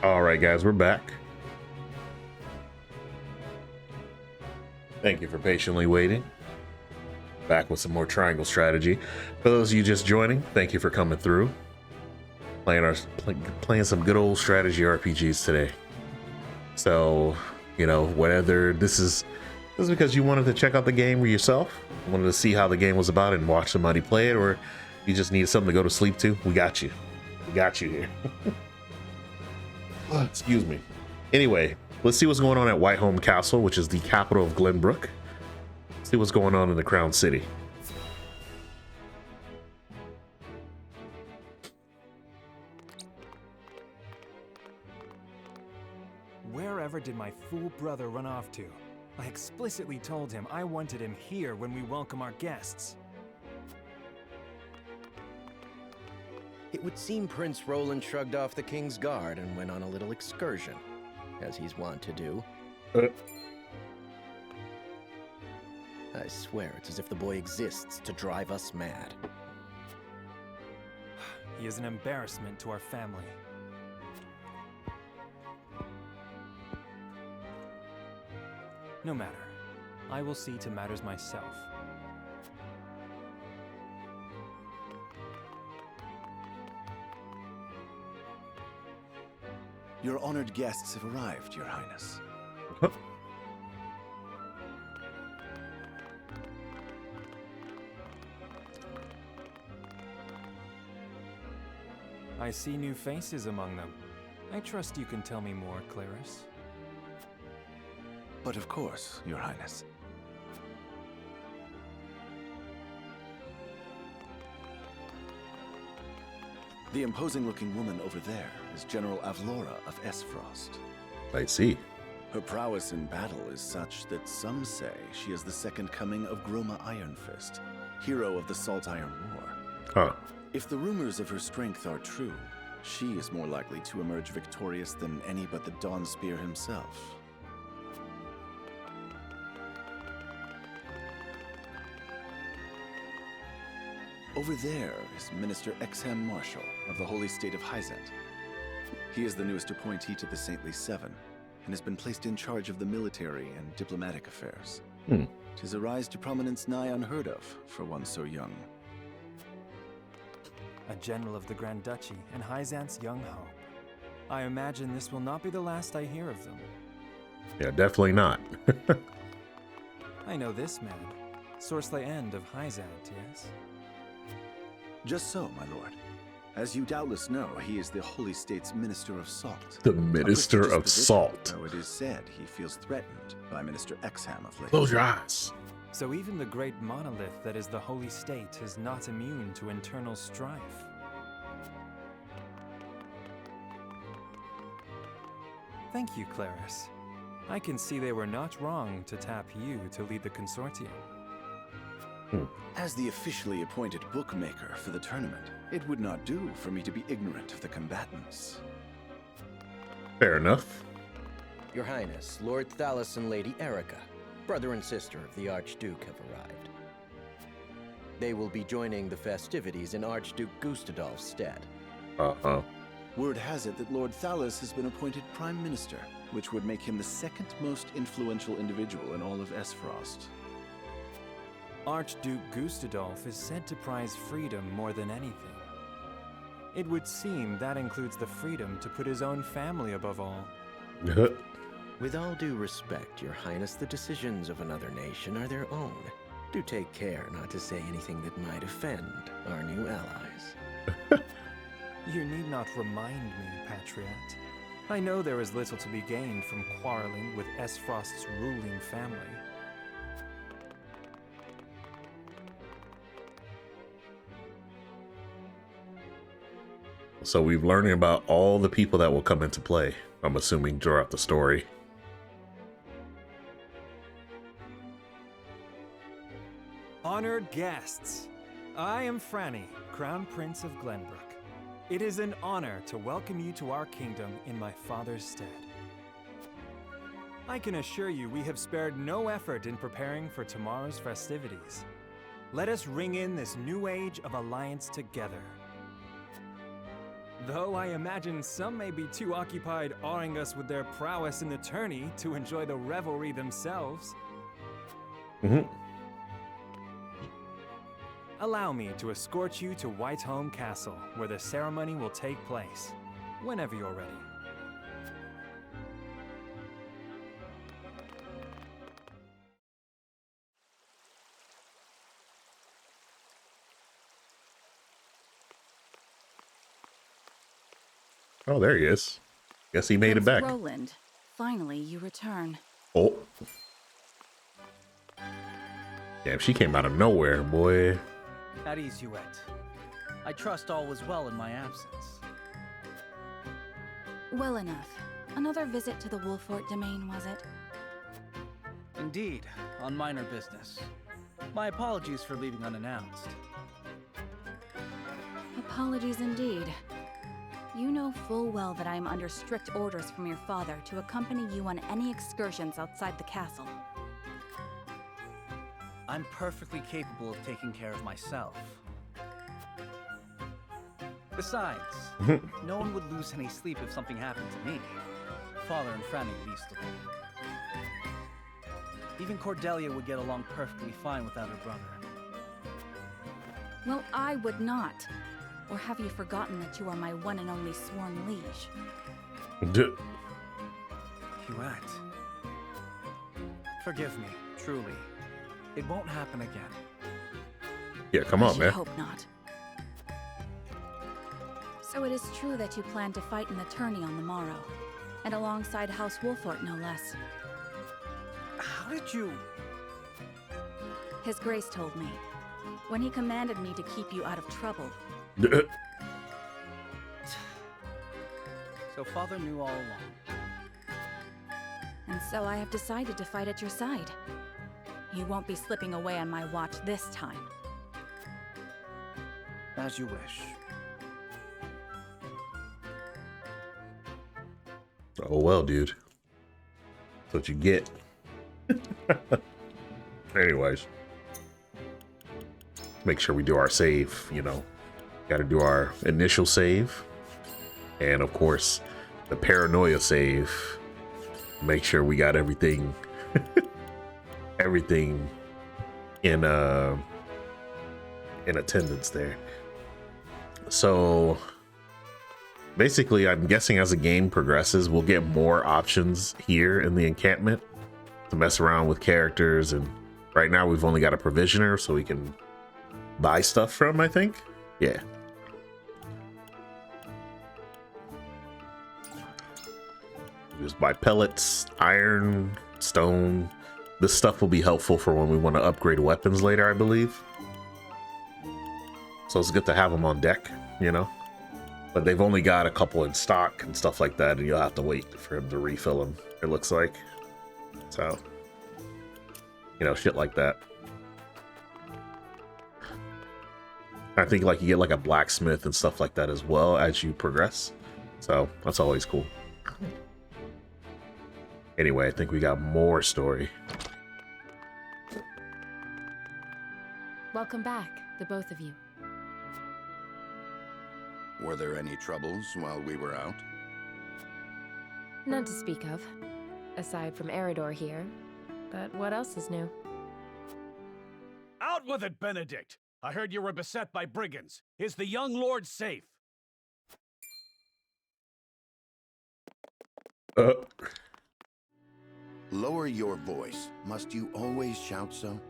All right, guys, we're back. Thank you for patiently waiting. Back with some more Triangle Strategy. For those of you just joining, thank you for coming through. Playing some good old strategy RPGs today. So, whether this is because you wanted to check out the game yourself, wanted to see how the game was about and watch somebody play it, or you just need something to go to sleep to, we got you. We got you here. Excuse me. Anyway, let's see what's going on at Whiteholm Castle, which is the capital of Glenbrook. See what's going on in the Crown City. Wherever did my fool brother run off to? I explicitly told him I wanted him here when we welcome our guests. It would seem Prince Roland shrugged off the King's Guard and went on a little excursion, as he's wont to do. I swear it's as if the boy exists to drive us mad. He is an embarrassment to our family. No matter. I will see to matters myself. Your honored guests have arrived, Your Highness. I see new faces among them. I trust you can tell me more, Claris. But of course, Your Highness. The imposing-looking woman over there is General Avlora of Esfrost. I see. Her prowess in battle is such that some say she is the second coming of Groma Ironfist, hero of the Salt Iron War. Huh. If the rumors of her strength are true, she is more likely to emerge victorious than any but the Dawnspear himself. Over there is Minister Exham Marshall of the Holy State of Hyzant. He is the newest appointee to the Saintly Seven, and has been placed in charge of the military and diplomatic affairs. 'Tis a rise to prominence nigh unheard of for one so young. A general of the Grand Duchy and Hyzant's young hope. I imagine this will not be the last I hear of them. Yeah, definitely not. I know this man, Sorsley End of Hyzant, yes? Just so, my lord. As you doubtless know, he is the Holy State's Minister of Salt. The Minister of Salt. Though it is said he feels threatened by Minister Exham of late. Close your eyes. So even the great monolith that is the Holy State is not immune to internal strife. Thank you, Claris. I can see they were not wrong to tap you to lead the consortium. As the officially appointed bookmaker for the tournament, it would not do for me to be ignorant of the combatants. Fair enough. Your Highness, Lord Thalos and Lady Erica, brother and sister of the Archduke, have arrived. They will be joining the festivities in Archduke Gustadolf's stead. Uh-oh. Word has it that Lord Thalos has been appointed Prime Minister, which would make him the second most influential individual in all of Esfrost. Archduke Gustadolf is said to prize freedom more than anything. It would seem that includes the freedom to put his own family above all. With all due respect, Your Highness, the decisions of another nation are their own. Do take care not to say anything that might offend our new allies. You need not remind me, Patriot. I know there is little to be gained from quarreling with Esfrost's ruling family. So we've learned about all the people that will come into play, I'm assuming, throughout the story. Honored guests, I am Franny, Crown Prince of Glenbrook. It is an honor to welcome you to our kingdom in my father's stead. I can assure you we have spared no effort in preparing for tomorrow's festivities. Let us ring in this new age of alliance together. Though I imagine some may be too occupied awing us with their prowess in the tourney to enjoy the revelry themselves. Allow me to escort you to Whiteholm Castle, where the ceremony will take place, whenever you're ready. Oh, there he is. Guess he made it back. Roland, finally you return. Oh. Damn, she came out of nowhere, boy. At ease, Huette. I trust all was well in my absence. Well enough. Another visit to the Wolfort domain, was it? Indeed, on minor business. My apologies for leaving unannounced. Apologies indeed. You know full well that I am under strict orders from your father to accompany you on any excursions outside the castle. I'm perfectly capable of taking care of myself. Besides, no one would lose any sleep if something happened to me. Father and Franny least of all. Even Cordelia would get along perfectly fine without her brother. Well, I would not. Or have you forgotten that you are my one and only sworn liege? Huette. Forgive me, truly. It won't happen again. Yeah, come on, I man. hope not. So it is true that you plan to fight in the tourney on the morrow, and alongside House Wolfort, no less. How did you... His Grace told me, when he commanded me to keep you out of trouble. So Father knew all along. And so I have decided to fight at your side. You won't be slipping away on my watch this time. As you wish. Oh well, dude. That's what you get. Anyways. Make sure we do our save, you know. Gotta do our initial save. And of course, the paranoia save. Make sure we got everything everything in attendance there. So basically, I'm guessing as the game progresses, we'll get more options here in the encampment to mess around with characters. And right now we've only got a provisioner, so we can buy stuff from, I think. Yeah. Just buy pellets, iron, stone. This stuff will be helpful for when we want to upgrade weapons later, I believe. So it's good to have them on deck, you know. But they've only got a couple in stock and stuff like that, and you'll have to wait for him to refill them, it looks like. So, you know, shit like that. I think like you get like a blacksmith and stuff like that as well as you progress. So that's always cool. Anyway, I think we got more story. Welcome back, the both of you. Were there any troubles while we were out? None to speak of, aside from Eridor here. But what else is new? Out with it, Benedict! I heard you were beset by brigands. Is the young lord safe? Lower your voice. Must you always shout so?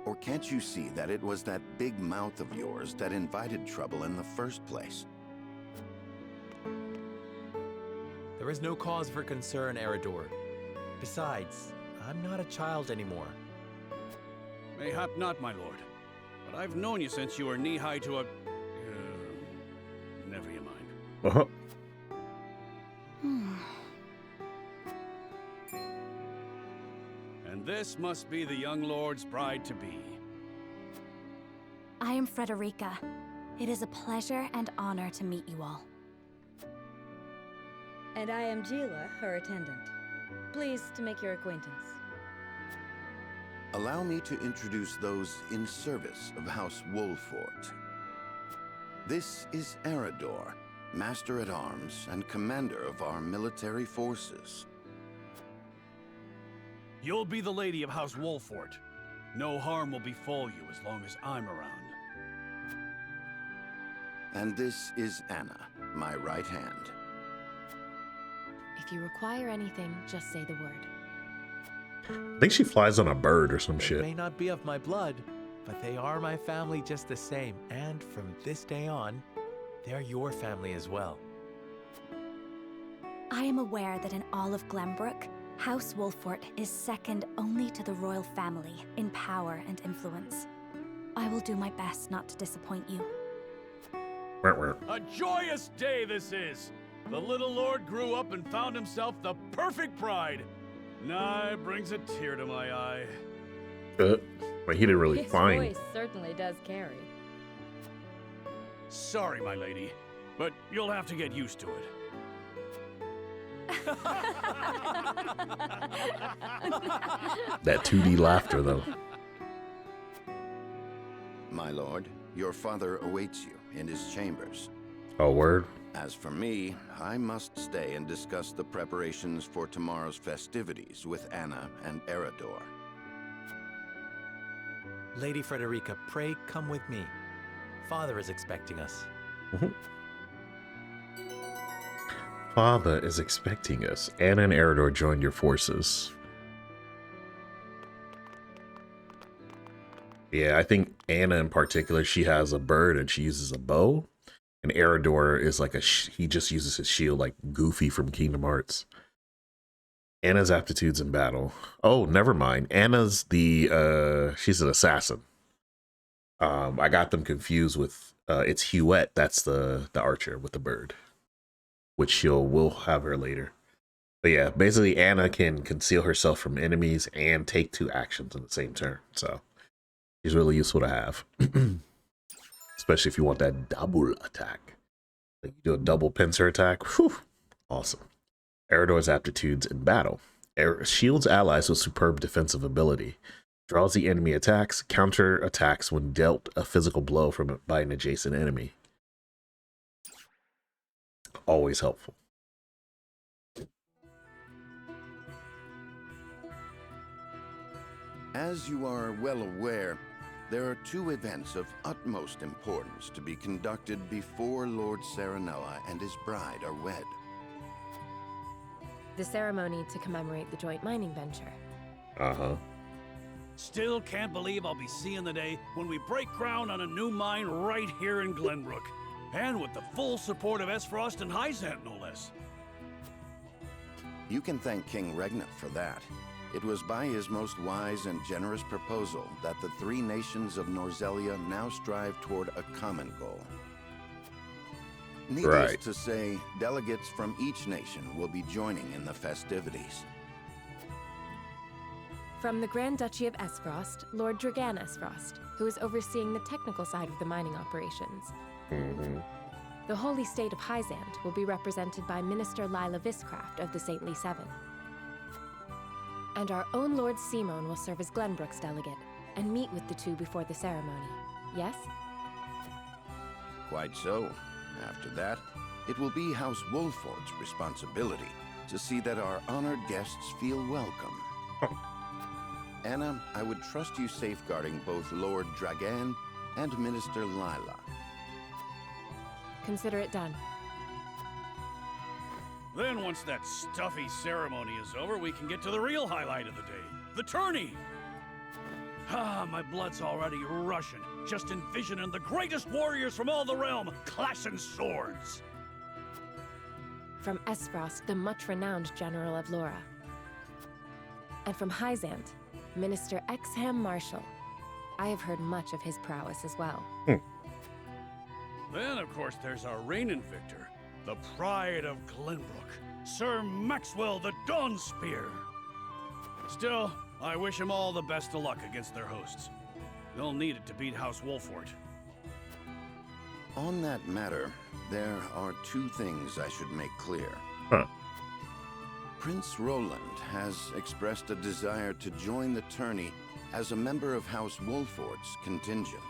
Or can't you see that it was that big mouth of yours that invited trouble in the first place? There is no cause for concern, Eridor. Besides, I'm not a child anymore. Mayhap not, my lord. But I've known you since you were knee-high to a... never you mind. And this must be the young lord's bride-to-be. I am Frederica. It is a pleasure and honor to meet you all. And I am Gila, her attendant. Pleased to make your acquaintance. Allow me to introduce those in service of House Wolfort. This is Eridor, Master-at-Arms and Commander of our military forces. You'll be the lady of House Wolfort. No harm will befall you as long as I'm around. And this is Anna, my right hand. If you require anything, just say the word. I think she flies on a bird or some They shit. may not be of my blood, but they are my family just the same. And from this day on, they're your family as well. I am aware that in all of Glenbrook, House Wolfort is second only to the royal family in power and influence. I will do my best not to disappoint you. A joyous day this is! The little lord grew up and found himself the perfect bride. Nigh brings a tear to my eye. But he didn't really His find. voice certainly does carry. Sorry, my lady, but you'll have to get used to it. That 2D laughter, though. My lord, your father awaits you in his chambers. Oh, word. As for me, I must stay and discuss the preparations for tomorrow's festivities with Anna and Eridor. Lady Frederica, pray come with me. Father is expecting us. father is expecting us. Anna and Eredor joined your forces. Yeah, I think Anna in particular, she has a bird and she uses a bow. And Eredor is like he just uses his shield like Goofy from Kingdom Hearts. Anna's aptitudes in battle. Oh, never mind. Anna's she's an assassin. I got them confused with it's Huette. That's the archer with the bird, which we'll have her later. But yeah, basically Anna can conceal herself from enemies and take 2 actions in the same turn. So she's really useful to have, especially if you want that double attack. Like you do a double pincer attack. Whew, awesome. Eredor's aptitudes in battle. Shields allies with superb defensive ability. Draws the enemy attacks, counter attacks when dealt a physical blow by an adjacent enemy. Always helpful. As you are well aware, there are 2 events of utmost importance to be conducted before Lord Serenoa and his bride are wed. The ceremony to commemorate the joint mining venture. Uh-huh. Still can't believe I'll be seeing the day when we break ground on a new mine right here in Glenbrook. And with the full support of Esfrost and Hyzant, no less. You can thank King Regna for that. It was by his most wise and generous proposal that the 3 nations of Norzelia now strive toward a common goal. Needless to say, delegates from each nation will be joining in the festivities. From the Grand Duchy of Esfrost, Lord Dragan Esfrost, who is overseeing the technical side of the mining operations. Mm-hmm. The Holy State of Hyzant will be represented by Minister Lila Viscraft of the Saintly Seven. And our own Lord Simon will serve as Glenbrook's delegate and meet with the 2 before the ceremony. Yes? Quite so. After that, it will be House Wolfort's responsibility to see that our honored guests feel welcome. Anna, I would trust you safeguarding both Lord Dragan and Minister Lila. Consider it done. Then once that stuffy ceremony is over, we can get to the real highlight of the day. The tourney! Ah, my blood's already rushing, just envisioning the greatest warriors from all the realm clashing swords. From Esfrost, the much-renowned General of Lora. And from Hyzant, Minister Exham Marshall. I have heard much of his prowess as well. Then, of course, there's our reigning victor, the pride of Glenbrook, Sir Maxwell the Dawnspear. Still, I wish him all the best of luck against their hosts. They'll need it to beat House Wolfort. On that matter, there are 2 things I should make clear. Prince Roland has expressed a desire to join the tourney as a member of House Wolfort's contingent.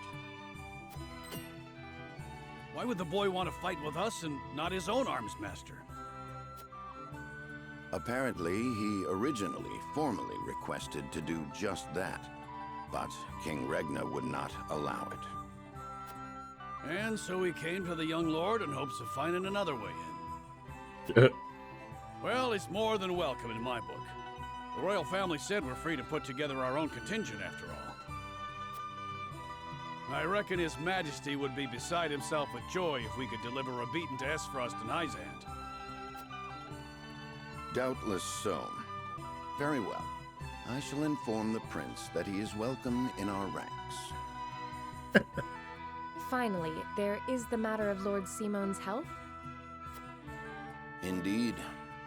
Why would the boy want to fight with us and not his own arms master? Apparently, he originally formally requested to do just that, but King Regna would not allow it. And so he came to the young lord in hopes of finding another way in. Well, it's more than welcome in my book. The royal family said we're free to put together our own contingent after all. I reckon His Majesty would be beside himself with joy if we could deliver a beating to Esfrost and Hyzant. Doubtless so. Very well. I shall inform the prince that he is welcome in our ranks. Finally, there is the matter of Lord Simon's health. Indeed.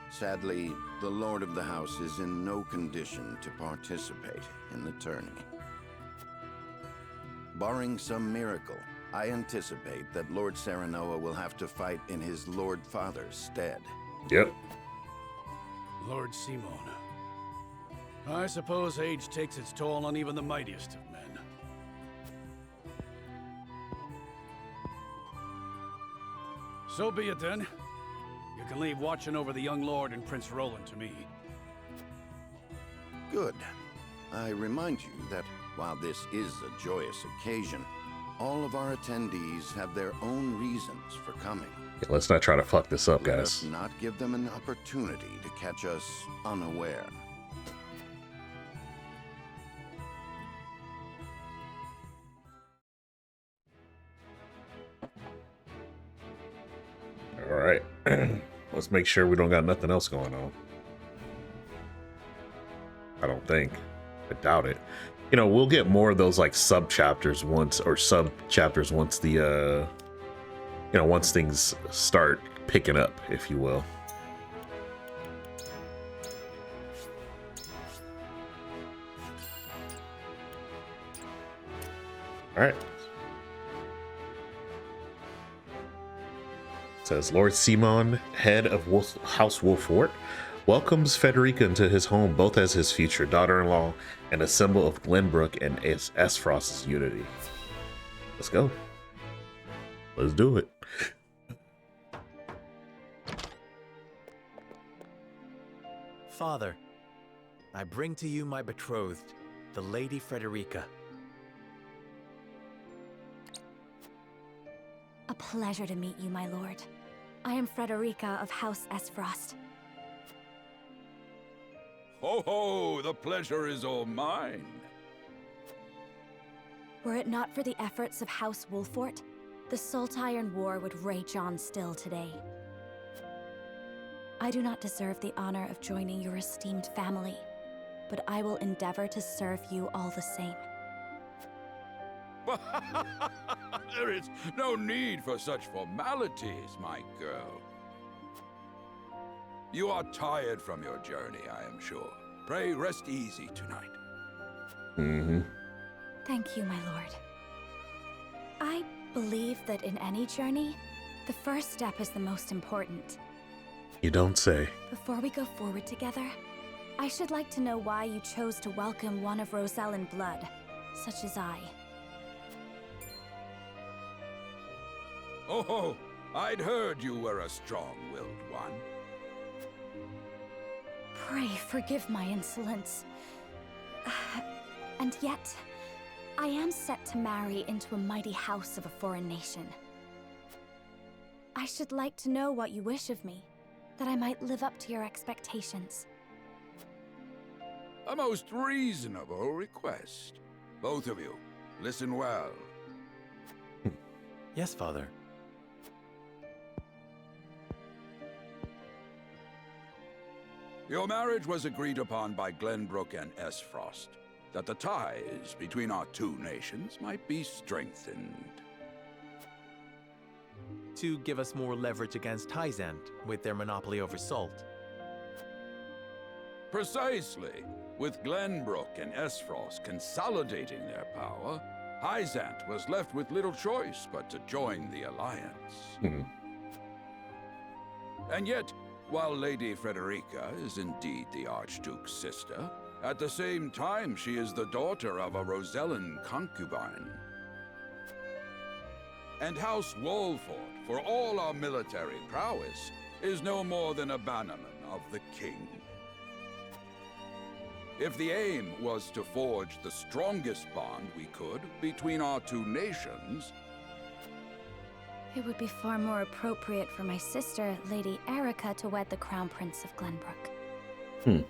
Sadly, the Lord of the House is in no condition to participate in the tourney. Barring some miracle, I anticipate that Lord Serenoa will have to fight in his Lord Father's stead. Yep. Lord Simon. I suppose age takes its toll on even the mightiest of men. So be it then. You can leave watching over the young lord and Prince Roland to me. Good. I remind you that while this is a joyous occasion, all of our attendees have their own reasons for coming. Yeah, let's not try to fuck this up, Let guys. us not give them an opportunity to catch us unaware. All right. Let's make sure we don't got nothing else going on. I don't think. I doubt it. You know, we'll get more of those like sub chapters once the you know, once things start picking up, if you will. All right. It says Lord Simon, head of House Wolfort, welcomes Frederica into his home, both as his future daughter-in-law and a symbol of Glenbrook and Aesfrost's unity. Let's go. Let's do it. Father, I bring to you my betrothed, the Lady Frederica. A pleasure to meet you, my lord. I am Frederica of House Aesfrost. Ho ho! The pleasure is all mine. Were it not for the efforts of House Wolfort, the Saltiron War would rage on still today. I do not deserve the honor of joining your esteemed family, but I will endeavor to serve you all the same. There is no need for such formalities, my girl. You are tired from your journey, I am sure. Pray rest easy tonight. Mm-hmm. Thank you, my lord. I believe that in any journey, the first step is the most important. You don't say. Before we go forward together, I should like to know why you chose to welcome one of Rosellan blood, such as I. Oh, I'd heard you were a strong-willed one. Pray forgive my insolence. And yet, I am set to marry into a mighty house of a foreign nation. I should like to know what you wish of me, that I might live up to your expectations. A most reasonable request. Both of you, listen well. Yes, Father. Your marriage was agreed upon by Glenbrook and Aesfrost, that the ties between our two nations might be strengthened. To give us more leverage against Hyzant with their monopoly over salt. Precisely. With Glenbrook and Aesfrost consolidating their power, Hyzant was left with little choice but to join the alliance. And yet, while Lady Frederica is indeed the Archduke's sister, at the same time she is the daughter of a Rosellan concubine. And House Wolfort, for all our military prowess, is no more than a bannerman of the king. If the aim was to forge the strongest bond we could between our two nations, It would be far more appropriate for my sister, Lady Erica, to wed the Crown Prince of Glenbrook.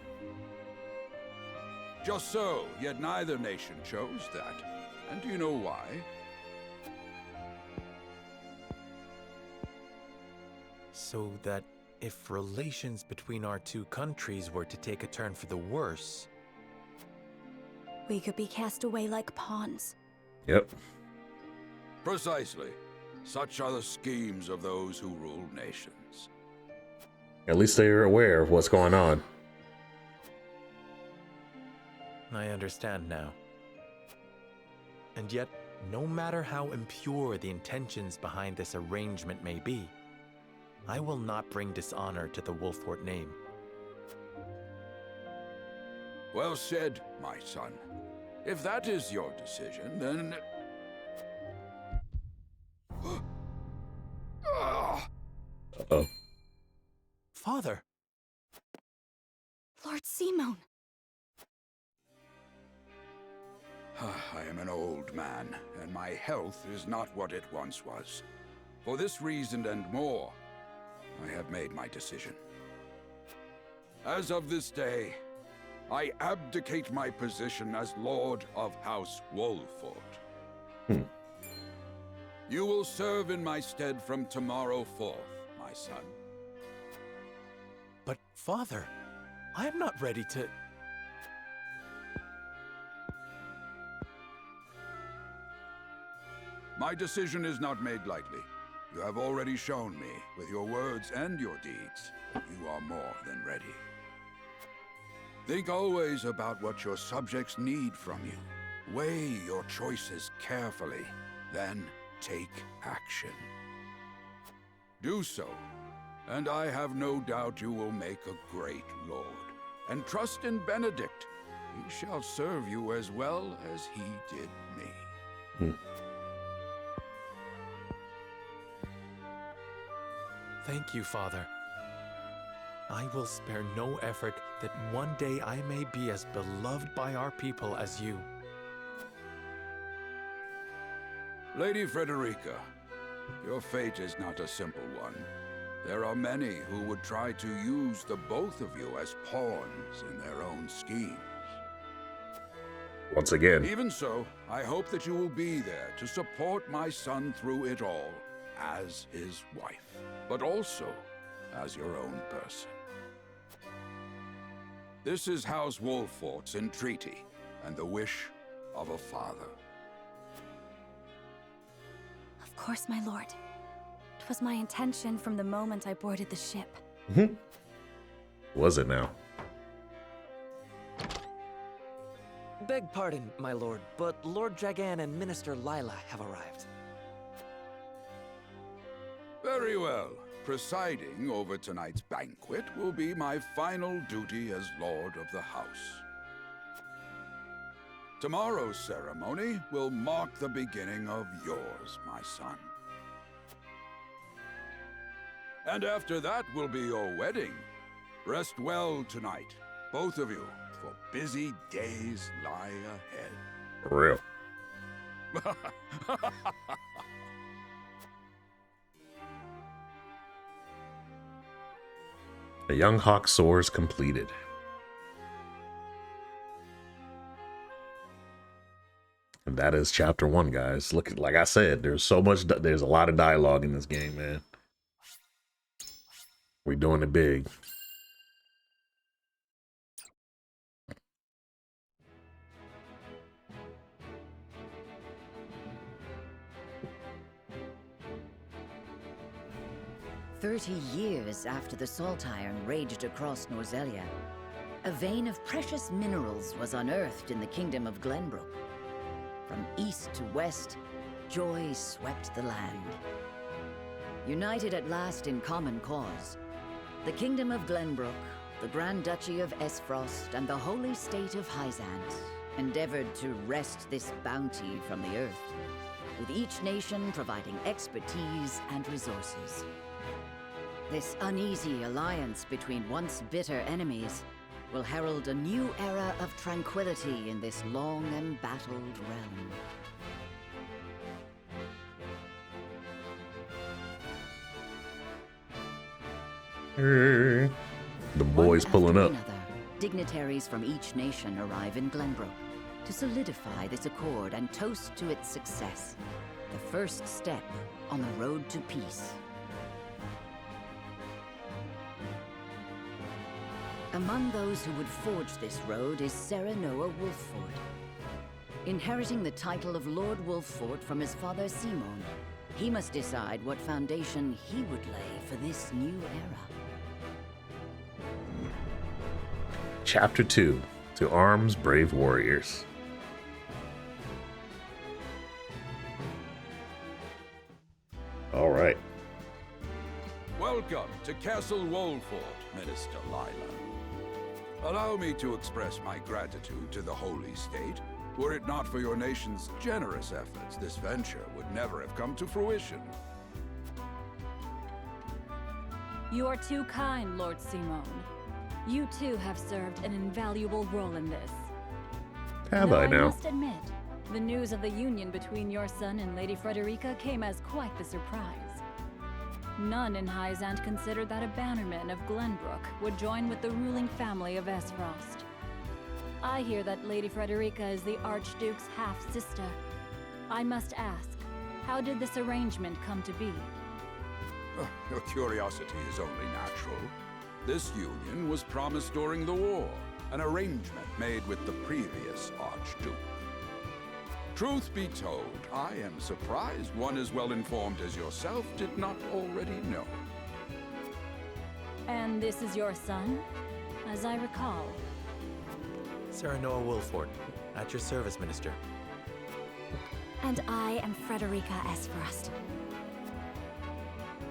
just so, yet neither nation chose that. And do you know why? So that if relations between our two countries were to take a turn for the worse... We could be cast away like pawns. Yep. Precisely. Such are the schemes of those who rule nations. At least they're aware of what's going on. I understand now. And yet, no matter how impure the intentions behind this arrangement may be, I will not bring dishonor to the Wolfort name. Well said, my son. If that is your decision, then... Uh-oh. Father! Lord Simon! I am an old man, and my health is not what it once was. For this reason and more, I have made my decision. As of this day, I abdicate my position as Lord of House Wolford. You will serve in my stead from tomorrow forth, my son. But, Father, I am not ready to... My decision is not made lightly. You have already shown me, with your words and your deeds, that you are more than ready. Think always about what your subjects need from you. Weigh your choices carefully, then take action. Do so, and I have no doubt you will make a great lord. And trust in Benedict. He shall serve you as well as he did me. Thank you, Father. I will spare no effort that one day I may be as beloved by our people as you. Lady Frederica, your fate is not a simple one. There are many who would try to use the both of you as pawns in their own schemes. Once again. Even so, I hope that you will be there to support my son through it all, as his wife, but also as your own person. This is House Wolfort's entreaty, and the wish of a father. Of course, my lord. It was my intention from the moment I boarded the ship. Was it now? Beg pardon, my lord, but Lord Dragan and Minister Lila have arrived. Very well. Presiding over tonight's banquet will be my final duty as Lord of the House. Tomorrow's ceremony will mark the beginning of yours, my son. And after that will be your wedding. Rest well tonight, both of you, for busy days lie ahead. For real. The Young Hawk soars completed. And that is chapter 1, guys. Look, like I said, there's a lot of dialogue in this game, man. We're doing it big. "30 years after the Salt Iron raged across Norzelia, a vein of precious minerals was unearthed in the kingdom of Glenbrook. From east to west, joy swept the land. United at last in common cause, the kingdom of Glenbrook, the Grand Duchy of Esfrost, and the holy state of Hyzant endeavored to wrest this bounty from the earth, with each nation providing expertise and resources. This uneasy alliance between once bitter enemies will herald a new era of tranquility in this long embattled realm. The boys pulling up. Dignitaries from each nation arrive in Glenbrook to solidify this accord and toast to its success, the first step on the road to peace. Among those who would forge this road is Serenoa Wolfford. Inheriting the title of Lord Wolfford from his father Simon, he must decide what foundation he would lay for this new era. Chapter 2. To arms, brave warriors. All right. Welcome to Castle Wolford, Minister Lila. Allow me to express my gratitude to the Holy State. Were it not for your nation's generous efforts, this venture would never have come to fruition. You are too kind, Lord Simon. You too have served an invaluable role in this. Have Though I now? I must admit, the news of the union between your son and Lady Frederica came as quite the surprise. none in Hyzant considered that a bannerman of Glenbrook would join with the ruling family of Esfrost. I hear that Lady Frederica is the Archduke's half-sister. I must ask, how did this arrangement come to be? Your curiosity is only natural. This union was promised during the war, an arrangement made with the previous Archduke. Truth be told, I am surprised one as well informed as yourself did not already know. And this is your son, as I recall. Serenoa Wolford, at your service, Minister. And I am Frederica Esfrost.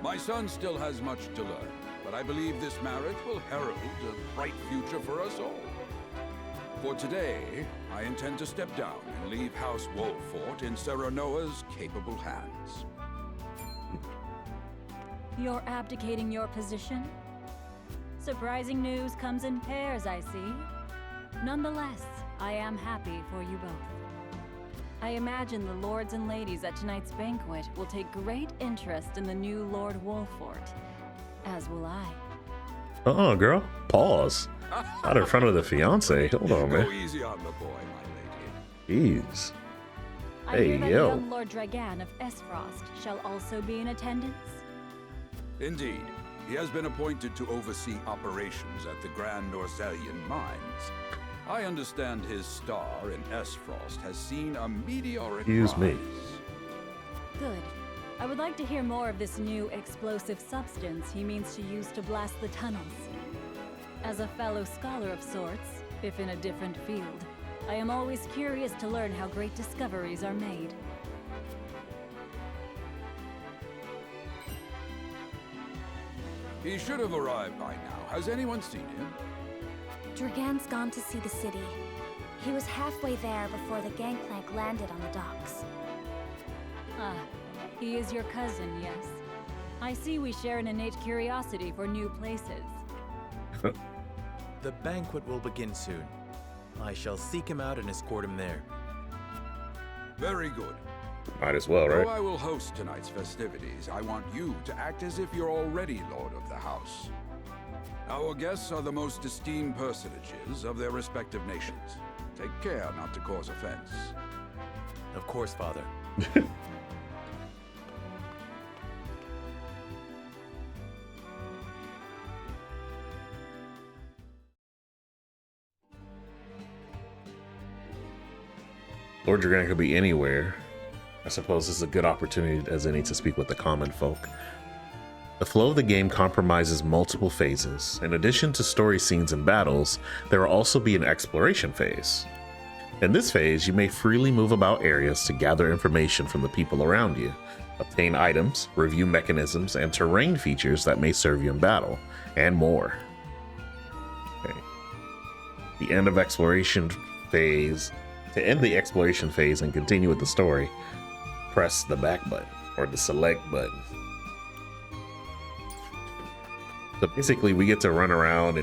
My son still has much to learn, but I believe this marriage will herald a bright future for us all. For today, I intend to step down and leave House Wolford in Serenoa's capable hands. You're abdicating your position? Surprising news comes in pairs, I see. Nonetheless, I am happy for you both. I imagine the lords and ladies at tonight's banquet will take great interest in the new Lord Wolford, as will I. Girl, pause. Not in front of the fiance. Hold on, man. Go easy on the boy, my lady. Jeez. I Hey, hear that yo. young Lord Dragan of Esfrost shall also be in attendance. Indeed, he has been appointed to oversee operations at the Grand Orzelian mines. I understand his star in Esfrost has seen a meteoric Excuse me. rise. Good. I would like to hear more of this new explosive substance he means to use to blast the tunnels. As a fellow scholar of sorts, if in a different field, I am always curious to learn how great discoveries are made. He should have arrived by now. Has anyone seen him? Dragan's gone to see the city. He was halfway there before the gangplank landed on the docks. Ah, he is your cousin, yes. I see we share an innate curiosity for new places. The banquet will begin soon. I shall seek him out and escort him there. Very good. Might as well, right? Though I will host tonight's festivities, I want you to act as if you're already Lord of the House. Our guests are the most esteemed personages of their respective nations. Take care not to cause offense. Of course, Father. Lord Dragan could be anywhere. I suppose this is a good opportunity as any to speak with the common folk. The flow of the game compromises multiple phases. In addition to story scenes and battles, there will also be an exploration phase. In this phase, you may freely move about areas to gather information from the people around you, obtain items, review mechanisms, and terrain features that may serve you in battle, and more. Okay. The end of exploration phase. To end the exploration phase and continue with the story, press the back button or the select button. So basically we get to run around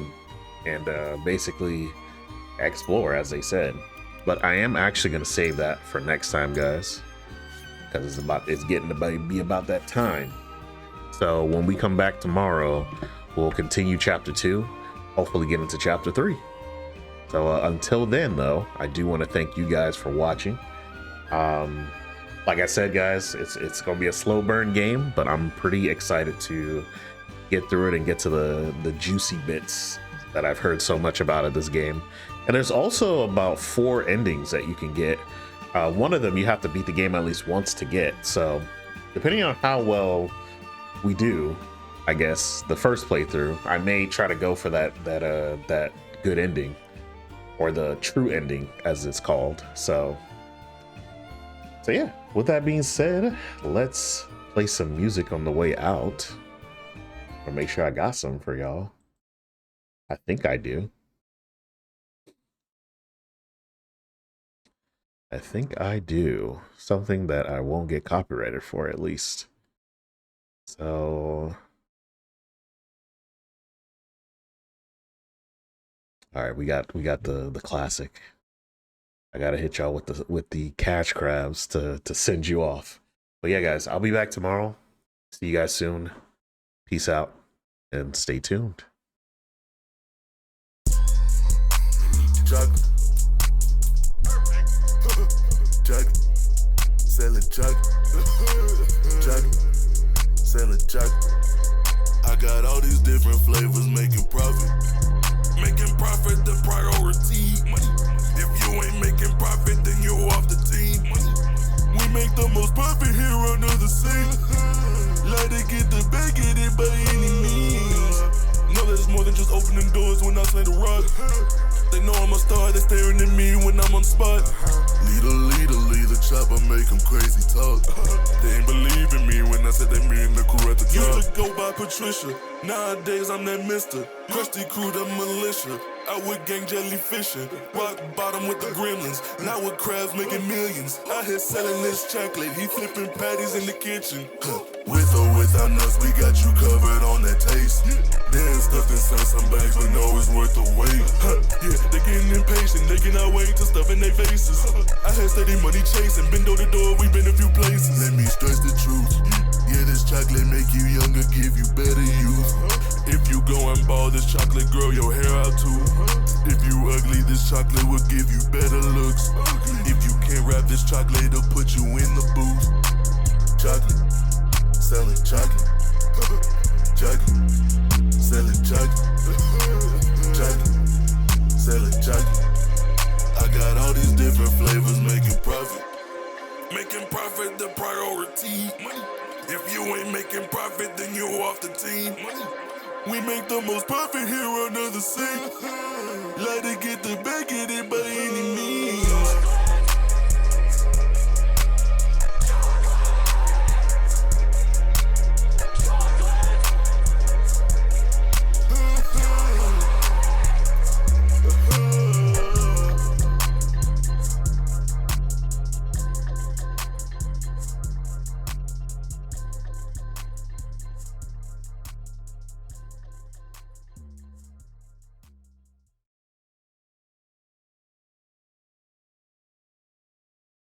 and basically explore, as they said. But I am actually going to save that for next time, guys, because it's getting to be about that time. So when we come back tomorrow, we'll continue chapter 2, hopefully get into chapter 3. So until then, though, I do want to thank you guys for watching. Like I said, guys, it's going to be a slow burn game, but I'm pretty excited to get through it and get to the juicy bits that I've heard so much about at this game. And there's also about 4 endings that you can get. One of them you have to beat the game at least once to get. So depending on how well we do, I guess, the first playthrough, I may try to go for that good ending. Or the true ending, as it's called. So yeah, with that being said, let's play some music on the way out. I'll make sure I got some for y'all. I think I do. I think I do. Something that I won't get copyrighted for, at least. So all right, we got the classic. I gotta hit y'all with the cash crabs to send you off. But yeah, guys, I'll be back tomorrow. See you guys soon. Peace out and stay tuned. Chocolate. Chocolate. Selling chocolate. Chocolate. Selling chocolate. I got all these different flavors making profit. Making profit the priority. If you ain't making profit, then you're off the team. We make the most profit here under the sea. Like to get the bag, get it by any means. Know that it's more than just opening doors when I slay the rock. They know I'm a star, they staring at me when I'm on the spot. Lead the chopper, make them crazy talk. They ain't believe in me when I said they me and the crew at the top. Used to go by Patricia, nowadays I'm that mister. Crusty crew, the militia. Out with gang jellyfishing, rock bottom with the gremlins. Now with crabs making millions. Out here selling this chocolate, he flipping patties in the kitchen. With or without nuts, we got you covered on that taste. Then stuffed inside some bags, but know it's worth the wait. Yeah, they getting impatient, they cannot wait to stuff in their faces. I had steady money chasing, been door to door, we been a few places. Let me stress the truth. Yeah, this chocolate make you younger, give you better youth. If you go and ball, this chocolate grow your hair out too. If you ugly, this chocolate will give you better looks. If you can't rap, this chocolate, it'll put you in the booth. Chocolate, selling chocolate. Chocolate, selling chocolate. Chocolate, selling chocolate. I got all these different flavors making profit. Making profit the priority. If you ain't making profit, then you're off the team. We make the most profit here under the sea. Like to get the bag, get it by